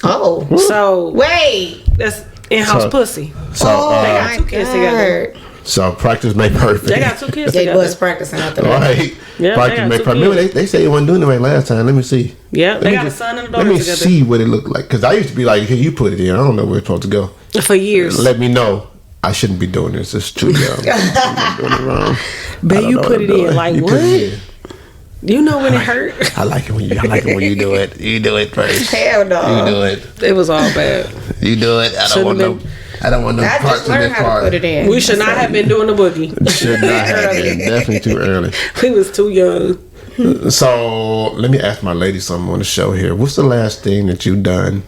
B: Oh.
A: So
B: Wait.
A: that's in-house
C: So-
A: pussy.
C: So,
A: They
C: uh,
A: got two kids together.
C: so practice make perfect.
A: They got 2 kids
B: They
A: together.
B: was practicing after that.
C: Right.
A: Yeah,
C: Practice
A: they got
C: make
A: two
C: perfect. Remember,
A: kids.
C: they say they wasn't doing it right last time. Let me see.
A: Yeah,
C: Let
A: they
C: me
A: got a
C: just-
A: son and a
C: Let
A: daughter
C: me
A: together.
C: see what it looked like. Because I used to be like, hey, you put it in. I don't know where it's supposed to go.
A: For years.
C: Let me know. I shouldn't be doing this. It's too young. I'm doing it wrong.
A: But
C: I don't
A: you
C: know
A: put
C: what
A: it
C: I'm doing.
A: in like
C: You
A: what?
C: put it in.
A: You know when it hurt?
C: I like it when you do it. You do it first.
B: Hell no.
C: You do it.
A: It was all bad.
C: You do it. I don't
A: Should've
C: want no.
A: been-
C: I don't want no
B: I
C: parts
B: just
C: in
B: learned
C: this
B: how to
C: part.
B: put it in.
A: We should not have been doing the boogie.
C: Should not have been. Definitely too early.
A: We was too young.
C: So let me ask my lady something on the show here. What's the last thing that you've done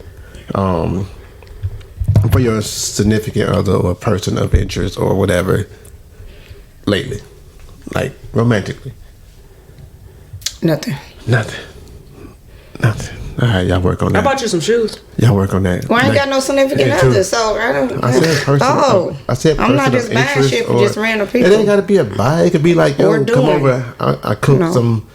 C: for your significant other or person of interest or whatever lately? Like romantically?
B: Nothing.
C: Nothing. All right, y'all work on
A: I
C: that.
A: bought you some shoes.
C: Y'all work on that.
B: Well, I ain't
C: Like-
B: got no significant
C: Yeah, too.
B: other, so I don't.
C: I said person.
B: Oh,
C: I said person
B: I'm not just
C: of
B: buying
C: interest
B: shit for
C: or-
B: just random people.
C: It ain't got to be a buy. It could be like, yo,
B: Or
C: come
B: doing
C: over. I cooked
B: No.
C: some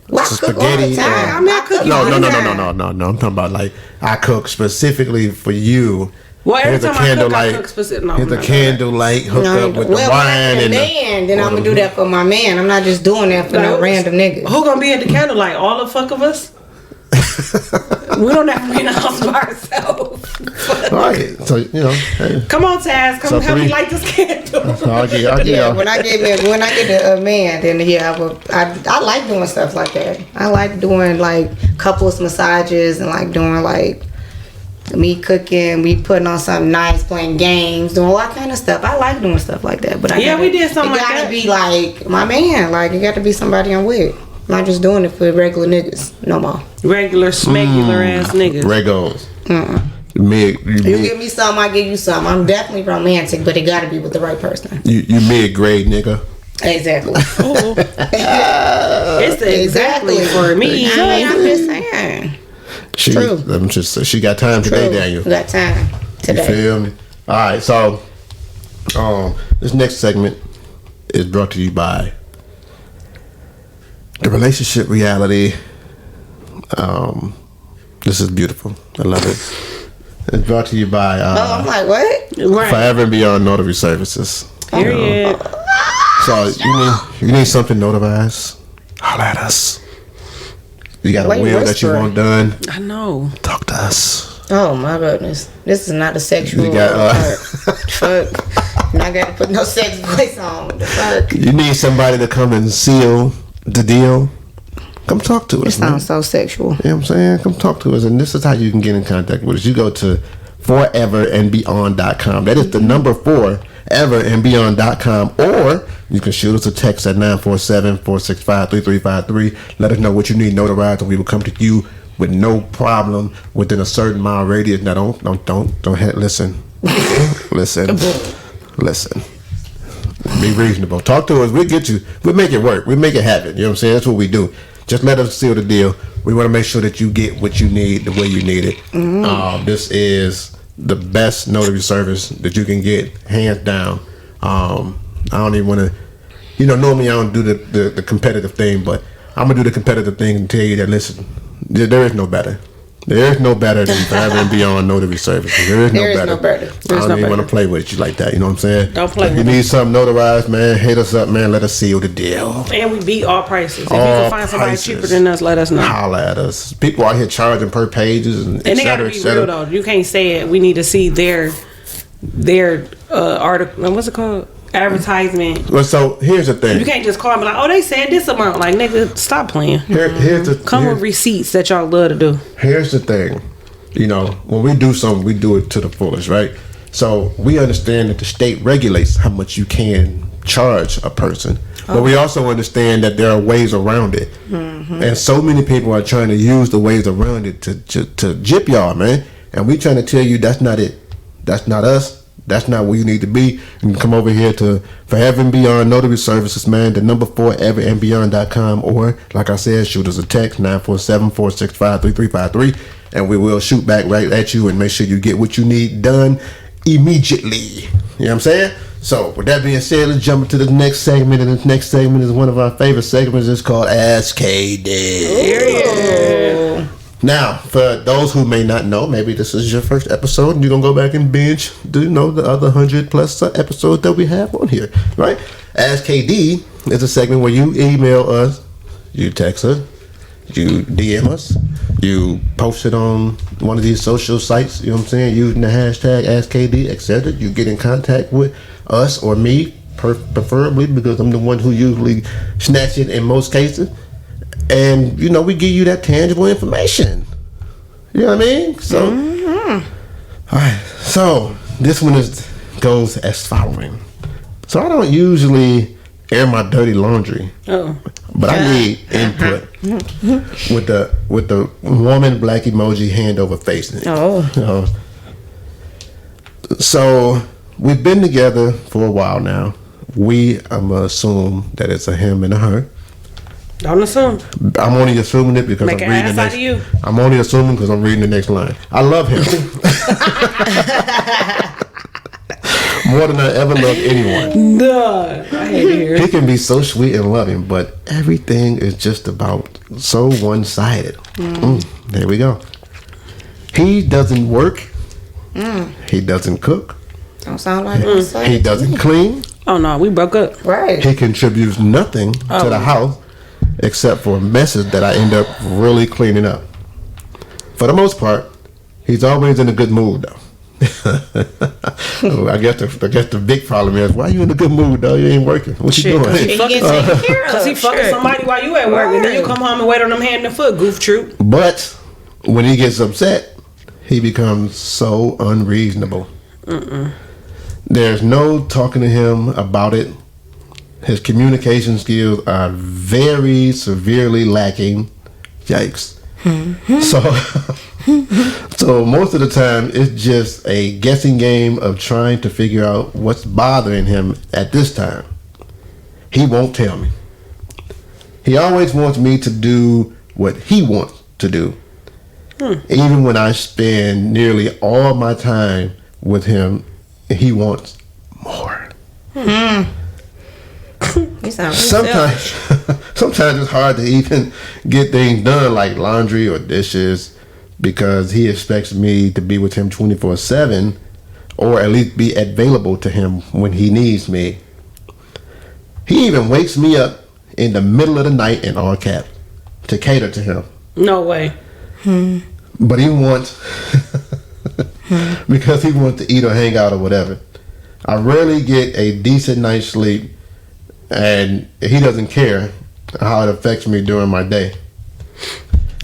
B: Well, I cook all the time. I mean, I cook
C: No.
B: all the time.
C: No. I'm talking about like I cook specifically for you.
A: Well, every
C: Here's a
A: time I
C: candlelight.
A: cook specific. No,
C: Here's a candlelight hooked
B: No,
C: up with
B: well,
C: the
B: when I
C: wine
B: get a
C: and
B: man, then I'm gonna do that for my man. I'm not just doing that for no random nigga.
A: Who gonna be at the candlelight? All the fuck of us? We don't have to be in the house by ourselves.
C: All right, so you know, hey,
A: Come on, Taz. Come
C: So
A: help me
C: three-
A: light this candle.
C: I'll get
B: Yeah,
C: y'all.
B: when I get a man, then yeah, I like doing stuff like that. I like doing like couples massages and like doing like me cooking, we putting on something nice, playing games, doing all kind of stuff. I like doing stuff like that. But
A: We did something
B: it
A: like
B: gotta
A: that.
B: be like my man. Like it got to be somebody I'm with. I'm not just doing it for regular niggas no more.
A: Regular, smagular ass niggas.
C: Regos.
B: You give me something, I give you something. I'm definitely romantic, but it got to be with the right person.
C: You mid grade nigga.
B: Exactly.
A: It's exactly for me.
B: I mean, I'm just saying.
C: True. She got time today, Daniel.
B: We got time
C: You
B: today.
C: feel me? All right, so this next segment is brought to you by the relationship reality. This is beautiful. I love it. It's brought to you by
B: Oh, I'm like, what?
A: Right.
C: Forever and Beyond Notary Services.
A: Period.
C: So you need something notarized? Holla at us. You got a
B: Why you
C: will that you
B: whispering?
C: want done?
A: I know.
C: Talk to us.
B: Oh my goodness, this is not a sexual.
C: You got,
B: fuck. Not got to put no sex voice on. The fuck.
C: You need somebody to come and seal the deal. Come talk to
B: It
C: us, man.
B: sounds so sexual.
C: You know what I'm saying? Come talk to us. And this is how you can get in contact with us. You go to foreverandbeyond.com. That is the number 4everandbeyond.com. Or you can shoot us a text at 947-465-3353. Let us know what you need notarized, and we will come to you with no problem within a certain mile radius. Now listen. Listen. Be reasonable. Talk to us. We'll get you. We'll make it work. We'll make it happen. You know what I'm saying? That's what we do. Just let us seal the deal. We want to make sure that you get what you need the way you need it. This is the best notary service that you can get, hands down. I don't even want to, normally I don't do the competitive thing, but I'm going to do the competitive thing and tell you that, listen, there is no better. There is no better than Forever and Beyond Notary Services. There is no better. I don't even want to play with you like that. You know what I'm saying?
A: Don't play
C: If
A: with
C: you need something notarized, man, hit us up, man. Let us seal the deal.
A: And we beat all prices. If you
C: All
A: can find somebody
C: prices.
A: cheaper than us, let us know.
C: Holla at us. People out here charging per pages and
A: And
C: et
A: they gotta
C: cetera,
A: be
C: et cetera.
A: real though. You can't say it. We need to see their article. What's it called? Advertisement.
C: Well, so here's the thing.
A: You can't just call and be like, oh, they said this amount. Like, nigga, stop playing.
C: Here's the
A: Come with receipts that y'all love to do.
C: Here's the thing. When we do something, we do it to the fullest, right? So we understand that the state regulates how much you can charge a person. But we also understand that there are ways around it. And so many people are trying to use the ways around it to gyp y'all, man. And we trying to tell you that's not it. That's not us. That's not where you need to be. You can come over here to Forever and Beyond Notary Services, man. The number 4everandbeyond.com, or like I said, shoot us a text 947-465-3353, and we will shoot back right at you and make sure you get what you need done immediately. You know what I'm saying? So with that being said, let's jump into the next segment. And this next segment is one of our favorite segments. It's called Ask KD. Now, for those who may not know, maybe this is your first episode and you're going to go back and binge, the other 100 plus episodes that we have on here, right? Ask KD is a segment where you email us, you text us, you DM us, you post it on one of these social sites, you know what I'm saying, using the hashtag AskKD, etc. You get in contact with us or me, preferably, because I'm the one who usually snatch it in most cases. And, we give you that tangible information. You know what I mean? So, all right. So, this one goes as following. So, I don't usually air my dirty laundry.
A: Oh.
C: But I need input with the woman black emoji hand over face.
B: Oh.
C: So, we've been together for a while now. I'm going to assume that it's a him and a her.
A: Don't assume.
C: I'm only assuming it because
A: Make
C: I'm
A: an
C: reading the
A: ass out
C: next.
A: of you.
C: I'm only assuming because I'm reading the next line. I love him, more than I ever loved anyone.
A: Duh. I hate to hear
C: He
A: it.
C: can be so sweet and loving, but everything is just about so one-sided. There we go. He doesn't work. He doesn't cook.
B: Don't sound like I'm
C: He
B: saying.
C: doesn't clean.
A: Oh no, we broke up.
B: Right.
C: He contributes nothing to the house except for messes that I end up really cleaning up. For the most part, he's always in a good mood though. I guess the big problem is, why you in a good mood though? You ain't working. What you
A: Shit, 'cause
C: doing?
A: he
B: He
A: fucking
B: get taken care of.
A: Cause he fucking
B: Shit.
A: somebody while you at work, and then you
B: Right.
A: come home and wait on them hand and foot, goof troop.
C: But when he gets upset, he becomes so unreasonable. There's no talking to him about it. His communication skills are very severely lacking. Yikes. So most of the time, it's just a guessing game of trying to figure out what's bothering him at this time. He won't tell me. He always wants me to do what he wants to do. Even when I spend nearly all my time with him, he wants more.
B: You sound really
C: Sometimes, sometimes it's hard to even get things done like laundry or dishes because he expects me to be with him 24/7, or at least be available to him when he needs me. He even wakes me up in the middle of the night in all caps to cater to him.
A: No way.
C: But he wants, because he wants to eat or hang out or whatever. I rarely get a decent night's sleep, and he doesn't care how it affects me during my day.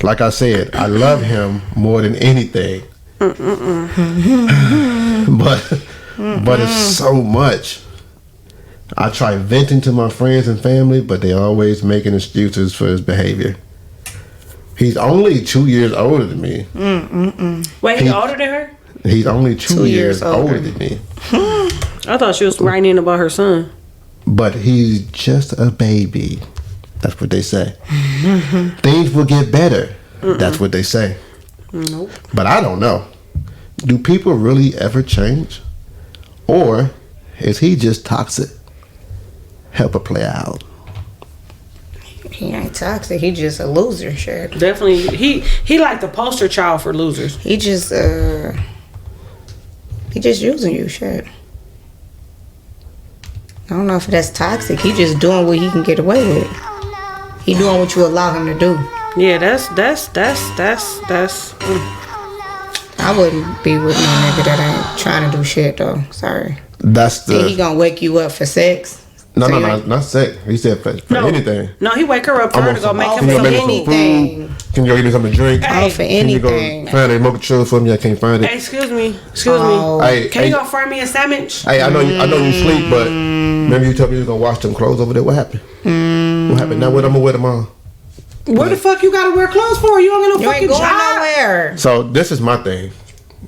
C: Like I said, I love him more than anything. but it's so much. I try venting to my friends and family, but they always making excuses for his behavior. He's only 2 years older than me.
A: Wait, he older than her?
C: He's only 2 years older than me.
A: I thought she was writing in about her son.
C: But he's just a baby. That's what they say. Things will get better. That's what they say.
A: Nope.
C: But I don't know. Do people really ever change? Or is he just toxic? Help her play out.
B: He ain't toxic. He just a loser, shit.
A: Definitely, he like the poster child for losers.
B: He just using you, shit. I don't know if that's toxic. He just doing what he can get away with. He doing what you allow him to do.
A: Yeah, that's.
B: I wouldn't be with no nigga that ain't trying to do shit though. Sorry.
C: That's
B: Think he
C: the
B: gonna wake you up for sex?
C: no,
B: So
C: no,
B: you
C: no,
B: ain't-
C: not sex. He said for
A: No,
C: anything.
A: No, he wake her up for her to go make him
C: Can you
A: some
C: make me some
A: anything.
C: food? Can you go get me something to drink?
A: Hey,
B: Oh, for
C: Can you go
B: anything.
C: find a remote control for me? I can't find
A: Hey,
C: it.
A: excuse me.
B: Oh.
C: Hey,
A: Can you
C: hey,
A: go fry me a sandwich?
C: hey, I know you sleep, but remember you told me you was gonna wash them clothes over there. What happened? What happened? Now what I'm gonna wear tomorrow?
A: Where the fuck you gotta wear clothes for? You don't got no
B: You
A: fucking
B: ain't going
A: job.
B: nowhere.
C: So this is my thing.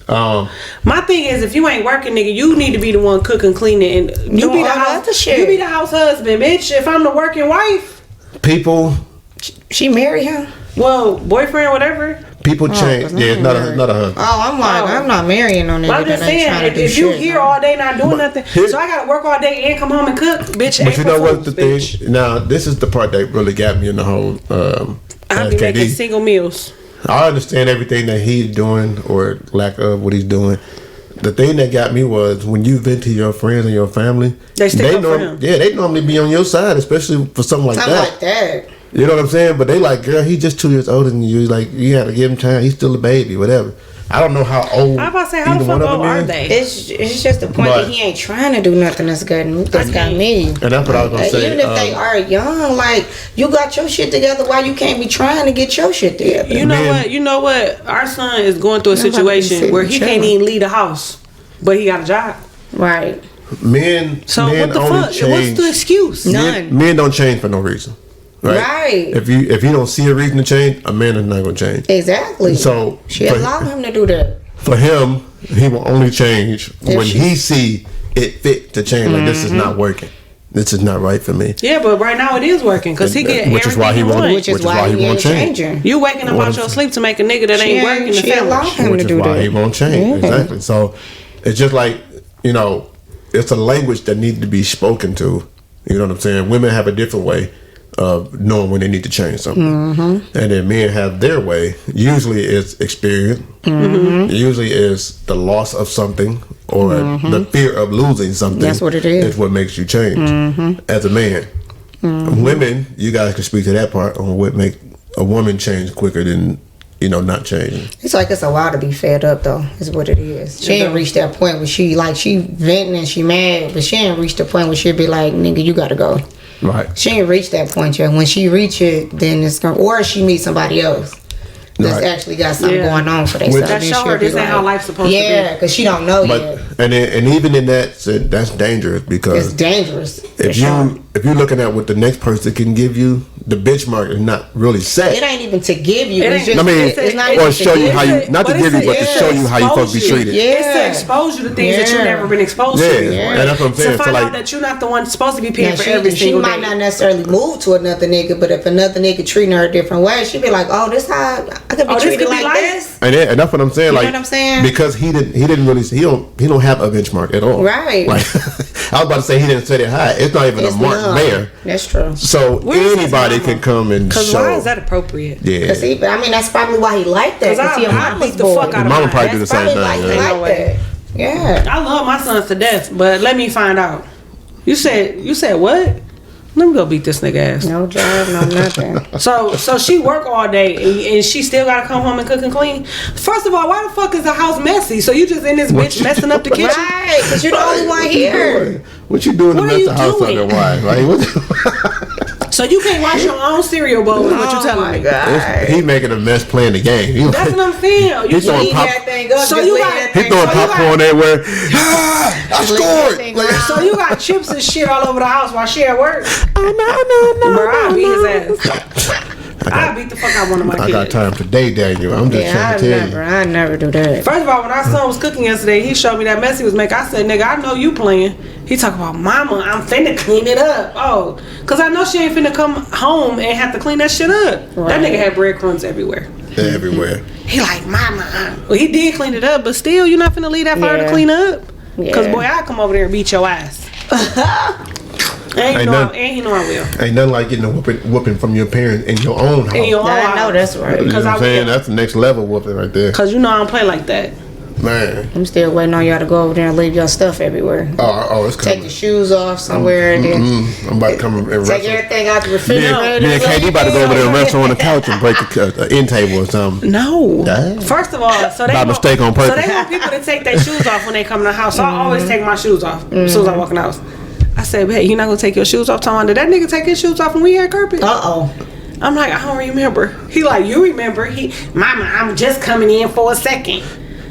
A: My thing is, if you ain't working, nigga, you need to be the one cooking, cleaning, and you
B: Doing
A: be the
B: all the
A: house.
B: other shit.
A: You be the house husband, bitch. If I'm the working wife,
C: People
B: She married him?
A: well, boyfriend, whatever.
C: change.
B: 'cause
C: Yeah, it's
B: I'm
C: not a
B: married.
C: not a husband.
B: Oh, I'm like, I'm not marrying no nigga
A: But I'm just
B: that ain't
A: saying,
B: trying to do
A: if you
B: shit.
A: here all day not doing nothing,
C: here-
A: so I gotta work all day and come home and cook, bitch.
C: But you know what the thing?
A: bitch.
C: Now this is the part that really got me in the whole
A: I be making
C: SKD.
A: single meals.
C: I understand everything that he's doing or lack of what he's doing. The thing that got me was when you vent to your friends and your family,
A: They stick up for him.
C: Yeah, they normally be on your side, especially for something like
B: Something
C: that.
B: like that.
C: You know what I'm saying? But they like, girl, he's just 2 years older than you. Like, you got to give him time. He's still a baby, whatever. I don't know how old.
A: I'm about to say, how the
C: either
A: fuck
C: one of
A: old
C: them
A: are
C: is.
A: they?
B: It's just the point
C: But-
B: that he ain't trying to do nothing that's got me.
C: And that's what I was gonna say.
B: Even if they are young, like you got your shit together, why you can't be trying to get your shit together?
A: You know
C: Man.
A: what? You know what? Our son is going through a
B: Nobody be
A: situation
B: sitting
A: where he
B: chilling.
A: can't even leave the house, but he got a job.
B: Right.
C: Men,
A: So
C: men
A: what the
C: only
A: fuck?
C: change.
A: What's the excuse?
B: No.
C: Men don't change for no reason. Right.
B: Right.
C: If you don't see a reason to change, a man is not gonna change.
B: Exactly.
C: So
B: she
C: for-
B: allowed him to do that.
C: For him, he will only change when
B: she-
C: he see it fit to change. Like this is not working. This is not right for me.
A: Yeah, but right now it is working because he get
C: Which is
A: everything
C: why he
A: he
C: wants-
A: wants.
B: Which is
C: Which is
B: why
C: why he
B: he
C: won't
B: ain't
C: change.
B: changing.
A: You waking up
C: What
A: out
C: I'm
A: your sleep to make a nigga that
B: She
A: ain't
B: ain't-
A: working the
B: she allowed
A: sandwich.
B: him
C: Which
B: to
C: is
B: do
C: why
B: that.
C: he won't change.
B: Yeah.
C: Exactly. So it's just like, you know, it's a language that needs to be spoken to. You know what I'm saying? Women have a different way of knowing when they need to change something, and then men have their way. Usually, it's experience. Usually, it's the loss of something or the fear of losing something.
B: That's what it is.
C: Is what makes you change as a man. Women, you guys can speak to that part on what make a woman change quicker than not changing.
B: It's like it's a while to be fed up though. Is what it is. She ain't reached that point where she venting and she mad, but she ain't reached the point where she'll be like, "Nigga, you gotta go."
C: Right.
B: She ain't reached that point yet. When she reach it, then it's gonna, or she meets somebody else that's actually got something going on for themselves.
A: That show her this ain't how life's supposed to be.
B: Yeah, because she don't know yet.
C: And even in that, that's dangerous because
B: It's dangerous.
C: if you're looking at what the next person can give you, the benchmark is not really set.
B: It ain't even to give you.
A: It
B: It's
A: ain't-
B: just,
C: I mean,
B: it's not
C: or
B: even
C: show
B: to
C: you
B: give
C: how you, not to give you, but to show you how you're supposed to be treated.
A: It's to expose you to things that you've never been exposed to.
C: And that's what I'm saying.
A: To
C: So
A: find
C: like,
A: out that you're not the one supposed to be paying
B: Now,
A: for every
B: she
A: single
B: might
A: day.
B: not necessarily move to another nigga, but if another nigga treating her a different way, she'd be like, "Oh, this how I could be
A: this
B: treated
A: could be
B: like
A: like
B: this."
C: and that's what I'm saying.
B: You know
C: Like,
B: what I'm saying?
C: because he don't have a benchmark at all.
B: Right.
C: Like, I was about to say he didn't set it high. It's not even
B: It's
C: a mark
B: not.
C: there.
B: That's true.
C: So
A: Where is his
C: anybody
A: mama?
C: can come and
A: Because
C: show.
A: why is that appropriate?
C: Yeah.
B: Cause he, I mean, that's probably why he liked that.
A: Because
B: Cause he a
A: I
B: mama's
A: beat the
B: boy.
A: fuck out of
C: Mama
A: mine.
C: probably do the same
B: Probably
C: thing.
B: like,
C: Yeah.
B: he
A: No
B: like
A: way.
B: that. Yeah.
A: I love my sons to death, but let me find out. You said what? Let me go beat this nigga ass.
B: No job, no nothing.
A: So she work all day and she still gotta come home and cook and clean. First of all, why the fuck is the house messy? So you just in this bitch messing up the kitchen?
B: Right, because you're the only one here.
C: What you doing to
A: What are
C: mess
A: you
C: the house up
A: doing?
C: and why? Like, what?
A: So you can't wash your own cereal bowl is what you telling me.
B: God.
C: He making a mess playing the game. He,
A: That's what I'm saying. You
C: He's throwing
B: Leave
C: pop-
B: that thing up.
A: So
B: just
A: you
B: leave
A: got-
B: that
C: he
B: thing
C: throwing
B: up.
C: popcorn everywhere. I
B: Just leave that
C: scored.
B: thing
C: Like,
B: up.
A: So you got chips and shit all over the house while she at work?
C: no.
A: Bro, I'll beat his ass. I'll beat the fuck out of one of my
C: I
A: kids.
C: got time today, Daniel. I'm just
B: Yeah,
C: trying to tell you.
B: I never do that.
A: First of all, when our son was cooking yesterday, he showed me that mess he was making. I said, nigga, I know you playing. He talk about, mama, I'm finna clean it up. Oh, because I know she ain't finna come home and have to clean that shit up.
B: Right.
A: That nigga had breadcrumbs everywhere.
C: They're everywhere.
A: He like, mama. Well, he did clean it up, but still, you're not finna leave that for her to
B: Yeah.
A: clean up. Because,
B: Yeah.
A: boy, I'll come over there and beat your ass. And he know I will.
C: Ain't nothing like getting a whooping from your parents in your own house.
A: In your own
B: I know
A: house.
B: that's right.
C: You know
A: Because
C: what
A: I
C: I'm saying?
A: will.
C: That's the next level whooping right there.
A: Because you know I don't play like that.
C: Man.
B: I'm still waiting on y'all to go over there and leave your stuff everywhere.
C: Oh, it's
B: Take
C: coming.
B: your shoes off somewhere and then
C: I'm about to come and wrestle.
B: take everything out the
C: Me
B: refrigerator.
C: and KD about to go over there and wrestle on the couch and break an end table or something.
A: No.
C: Damn.
A: First of all, so they
C: By
A: want,
C: mistake on
A: So
C: purpose.
A: they want people to take their shoes off when they come in the house. So I always take my shoes off as soon as I walk in the house. I said, hey, you not gonna take your shoes off? Tom, did that nigga take his shoes off when we had carpet?
B: Uh-oh.
A: I'm like, I don't remember. He like, you remember? Mama, I'm just coming in for a second.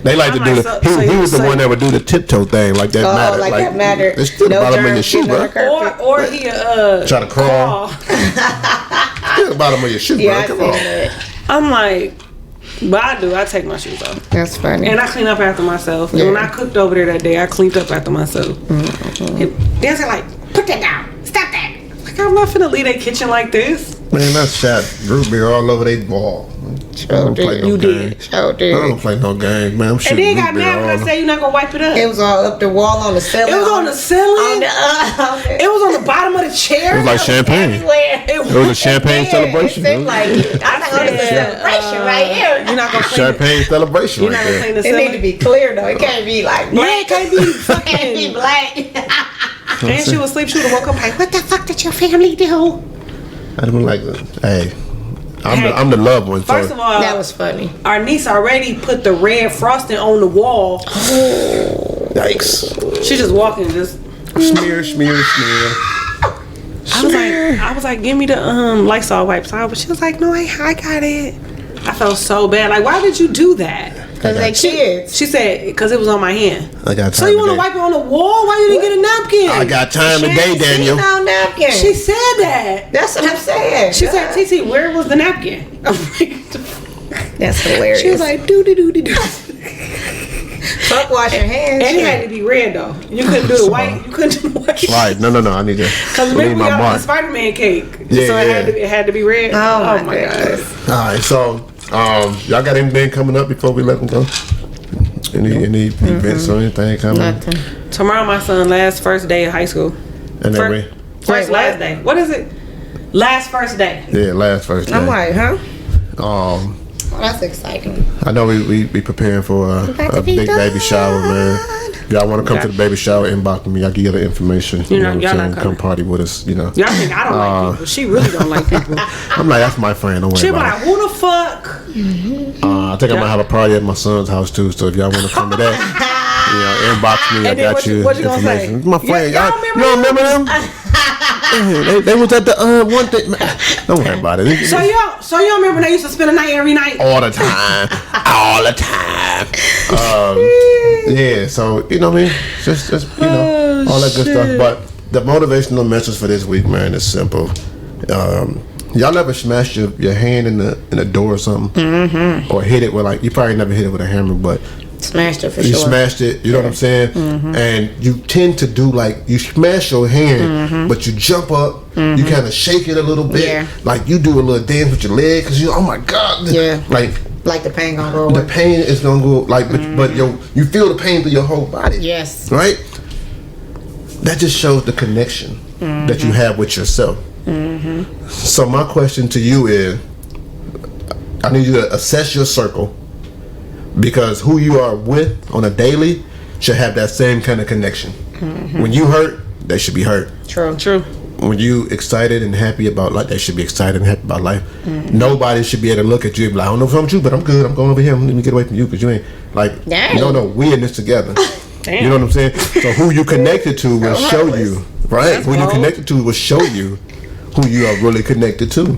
C: They like
A: I'm
C: to do
A: like,
C: the.
A: so
C: He was the
A: you-
C: one that would do the tiptoe thing, like that
B: Oh,
C: mattered.
B: like that mattered.
C: It's still the
B: No
C: bottom of your
B: germs
C: shoe,
B: getting on
C: bro.
B: the carpet.
A: Or he
C: Try to crawl. Still the bottom of your shoe,
B: Yeah, I
C: bro.
B: seen
C: Come on.
B: that.
A: I'm like, but I do. I take my shoes off.
B: That's funny.
A: And I clean up after myself. And when I cooked over there that day, I cleaned up after myself. Then they're like, put that down. Stop that. Like, I'm not finna leave that kitchen like this.
C: Man, I shot root beer all over their wall. I don't play no
B: You
C: game.
B: did. Sure
C: I
B: did.
C: don't play no game, man. I'm
A: And
C: shooting
A: then
C: root
A: got
C: beer
A: mad when
C: all
A: I
C: over.
A: said you're not gonna wipe it up.
B: It was all up the wall on the ceiling.
A: It was on the ceiling. It was on the bottom of the chair.
C: It was like champagne.
B: Everywhere.
A: It
C: It was a champagne celebration.
B: It seemed like it. I think it was a
A: said,
B: celebration right here.
A: You're not gonna clean it.
C: Champagne celebration
A: You're
C: right
A: not gonna
C: there.
A: clean the
B: It need to
A: ceiling.
B: be clear though. It can't be like
A: Yeah,
B: black.
A: it can't be
B: It can't be
A: fucking.
B: black.
A: And she was asleep. She would have woke up like, what the fuck did your family do?
C: I don't like that. Hey, I'm the loved one.
A: First
C: So
A: of all,
B: That was funny.
A: our niece already put the red frosting on the wall.
C: yikes.
A: She just walking, just.
C: Smear, smear, smear.
A: I was like, give me the Lysol wipes. She was like, no, I got it. I felt so bad. Like, why did you do that?
B: Because they kids.
A: She said, because it was on my hand.
C: I got time
A: So you want to
C: today.
A: wipe it on the wall? Why you didn't get a napkin?
C: I got time
B: She
C: today,
B: ain't seen
C: Daniel.
B: no napkin.
A: She said that.
B: That's what I'm saying.
A: She said, TT, where was the napkin? I'm like,
B: That's hilarious.
A: she was like, doo-doo-doo-doo-doo.
B: fuck wash your hands.
A: And it had to be red, though. You couldn't do the white. You couldn't do the white.
C: Right, no, I need to
A: Because
C: leave
A: remember we
C: my
A: got the
C: mark.
A: Spider-Man cake.
C: Yeah,
A: so
C: yeah.
A: it had to be red.
B: Oh, my
A: goodness.
C: All right, so y'all got anything coming up before we let them go? Any events or anything coming?
B: Nothing.
A: Tomorrow, my son first day of high school.
C: And then
A: First
B: Wait,
A: last
B: what?
A: day. What is it? First day.
C: last first day.
B: I'm like, huh?
C: Um,
B: Well, that's exciting.
C: I know we preparing for
B: About
C: a
B: to be
C: big baby shower, man.
B: done.
C: If y'all want to come to the baby shower, inbox me. I'll give you the information. You know what
A: y'all
C: I'm
A: not
C: saying?
A: coming.
C: Come party with us, you know.
A: Y'all think I don't like people. She really don't like people.
C: I'm like, that's my friend. Don't worry
A: She be
C: about
A: like, who the fuck?
C: it. I think I might have a party at my son's house, too. So if y'all want to come to that, inbox me. I
A: And then
C: got you
A: what you gonna say?
C: information. My friend.
A: Y'all
C: You don't remember them? Yeah, they was at the one thing. Don't worry about it.
A: So y'all remember when they used to spend a night every night?
C: All the time. All the time. Yeah, so, you know what I mean? Just you know, all that good stuff. But the motivational message for this week, man, is simple. Y'all ever smashed your hand in the door or something? Mm-hmm. Or hit it with, like, you probably never hit it with a hammer, but
B: Smashed it for
C: you
B: sure.
C: smashed it, you know what I'm saying? Mm-hmm. And you tend to do, like, you smash your hand, but you jump up, you kind of shake it a little bit.
B: Yeah.
C: Like, you do a little dance with your leg, because you, oh my God.
B: Yeah.
C: Like
B: the pain gonna go
C: the
B: away.
C: pain is gonna go, like, but you feel the pain through your whole body.
B: Yes.
C: Right? That just shows the connection that you have with yourself. So my question to you is, I need you to assess your circle, because who you are with on a daily should have that same kind of connection. When you hurt, they should be hurt.
B: True.
C: When you excited and happy about life, they should be excited and happy about life. Nobody should be able to look at you and be like, I don't know if I'm you, but I'm good. I'm going over here. Let me get away from you, because you ain't like,
B: Dang.
C: no, we in this together.
A: Damn.
C: You know what I'm saying? So who you connected to will show you, right? Who you connected to will show you who you are really connected to.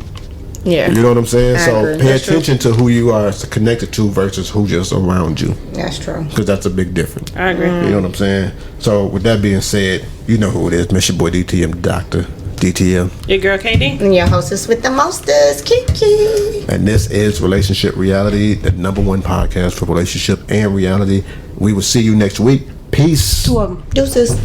B: Yeah.
C: You know what I'm saying?
B: I
C: So
B: agree.
C: pay
B: That's true.
C: attention to who you are connected to versus who just around you,
B: That's true.
C: because that's a big difference.
A: I agree.
C: You know what I'm saying? So with that being said, you know who it is. Miss your boy DTM, Dr. DTM.
A: Your girl KD.
B: And your hostess with the mostest, Kiki.
C: And this is Relationship Reality, the #1 podcast for relationship and reality. We will see you next week. Peace.
A: Two of them.
B: Deuces.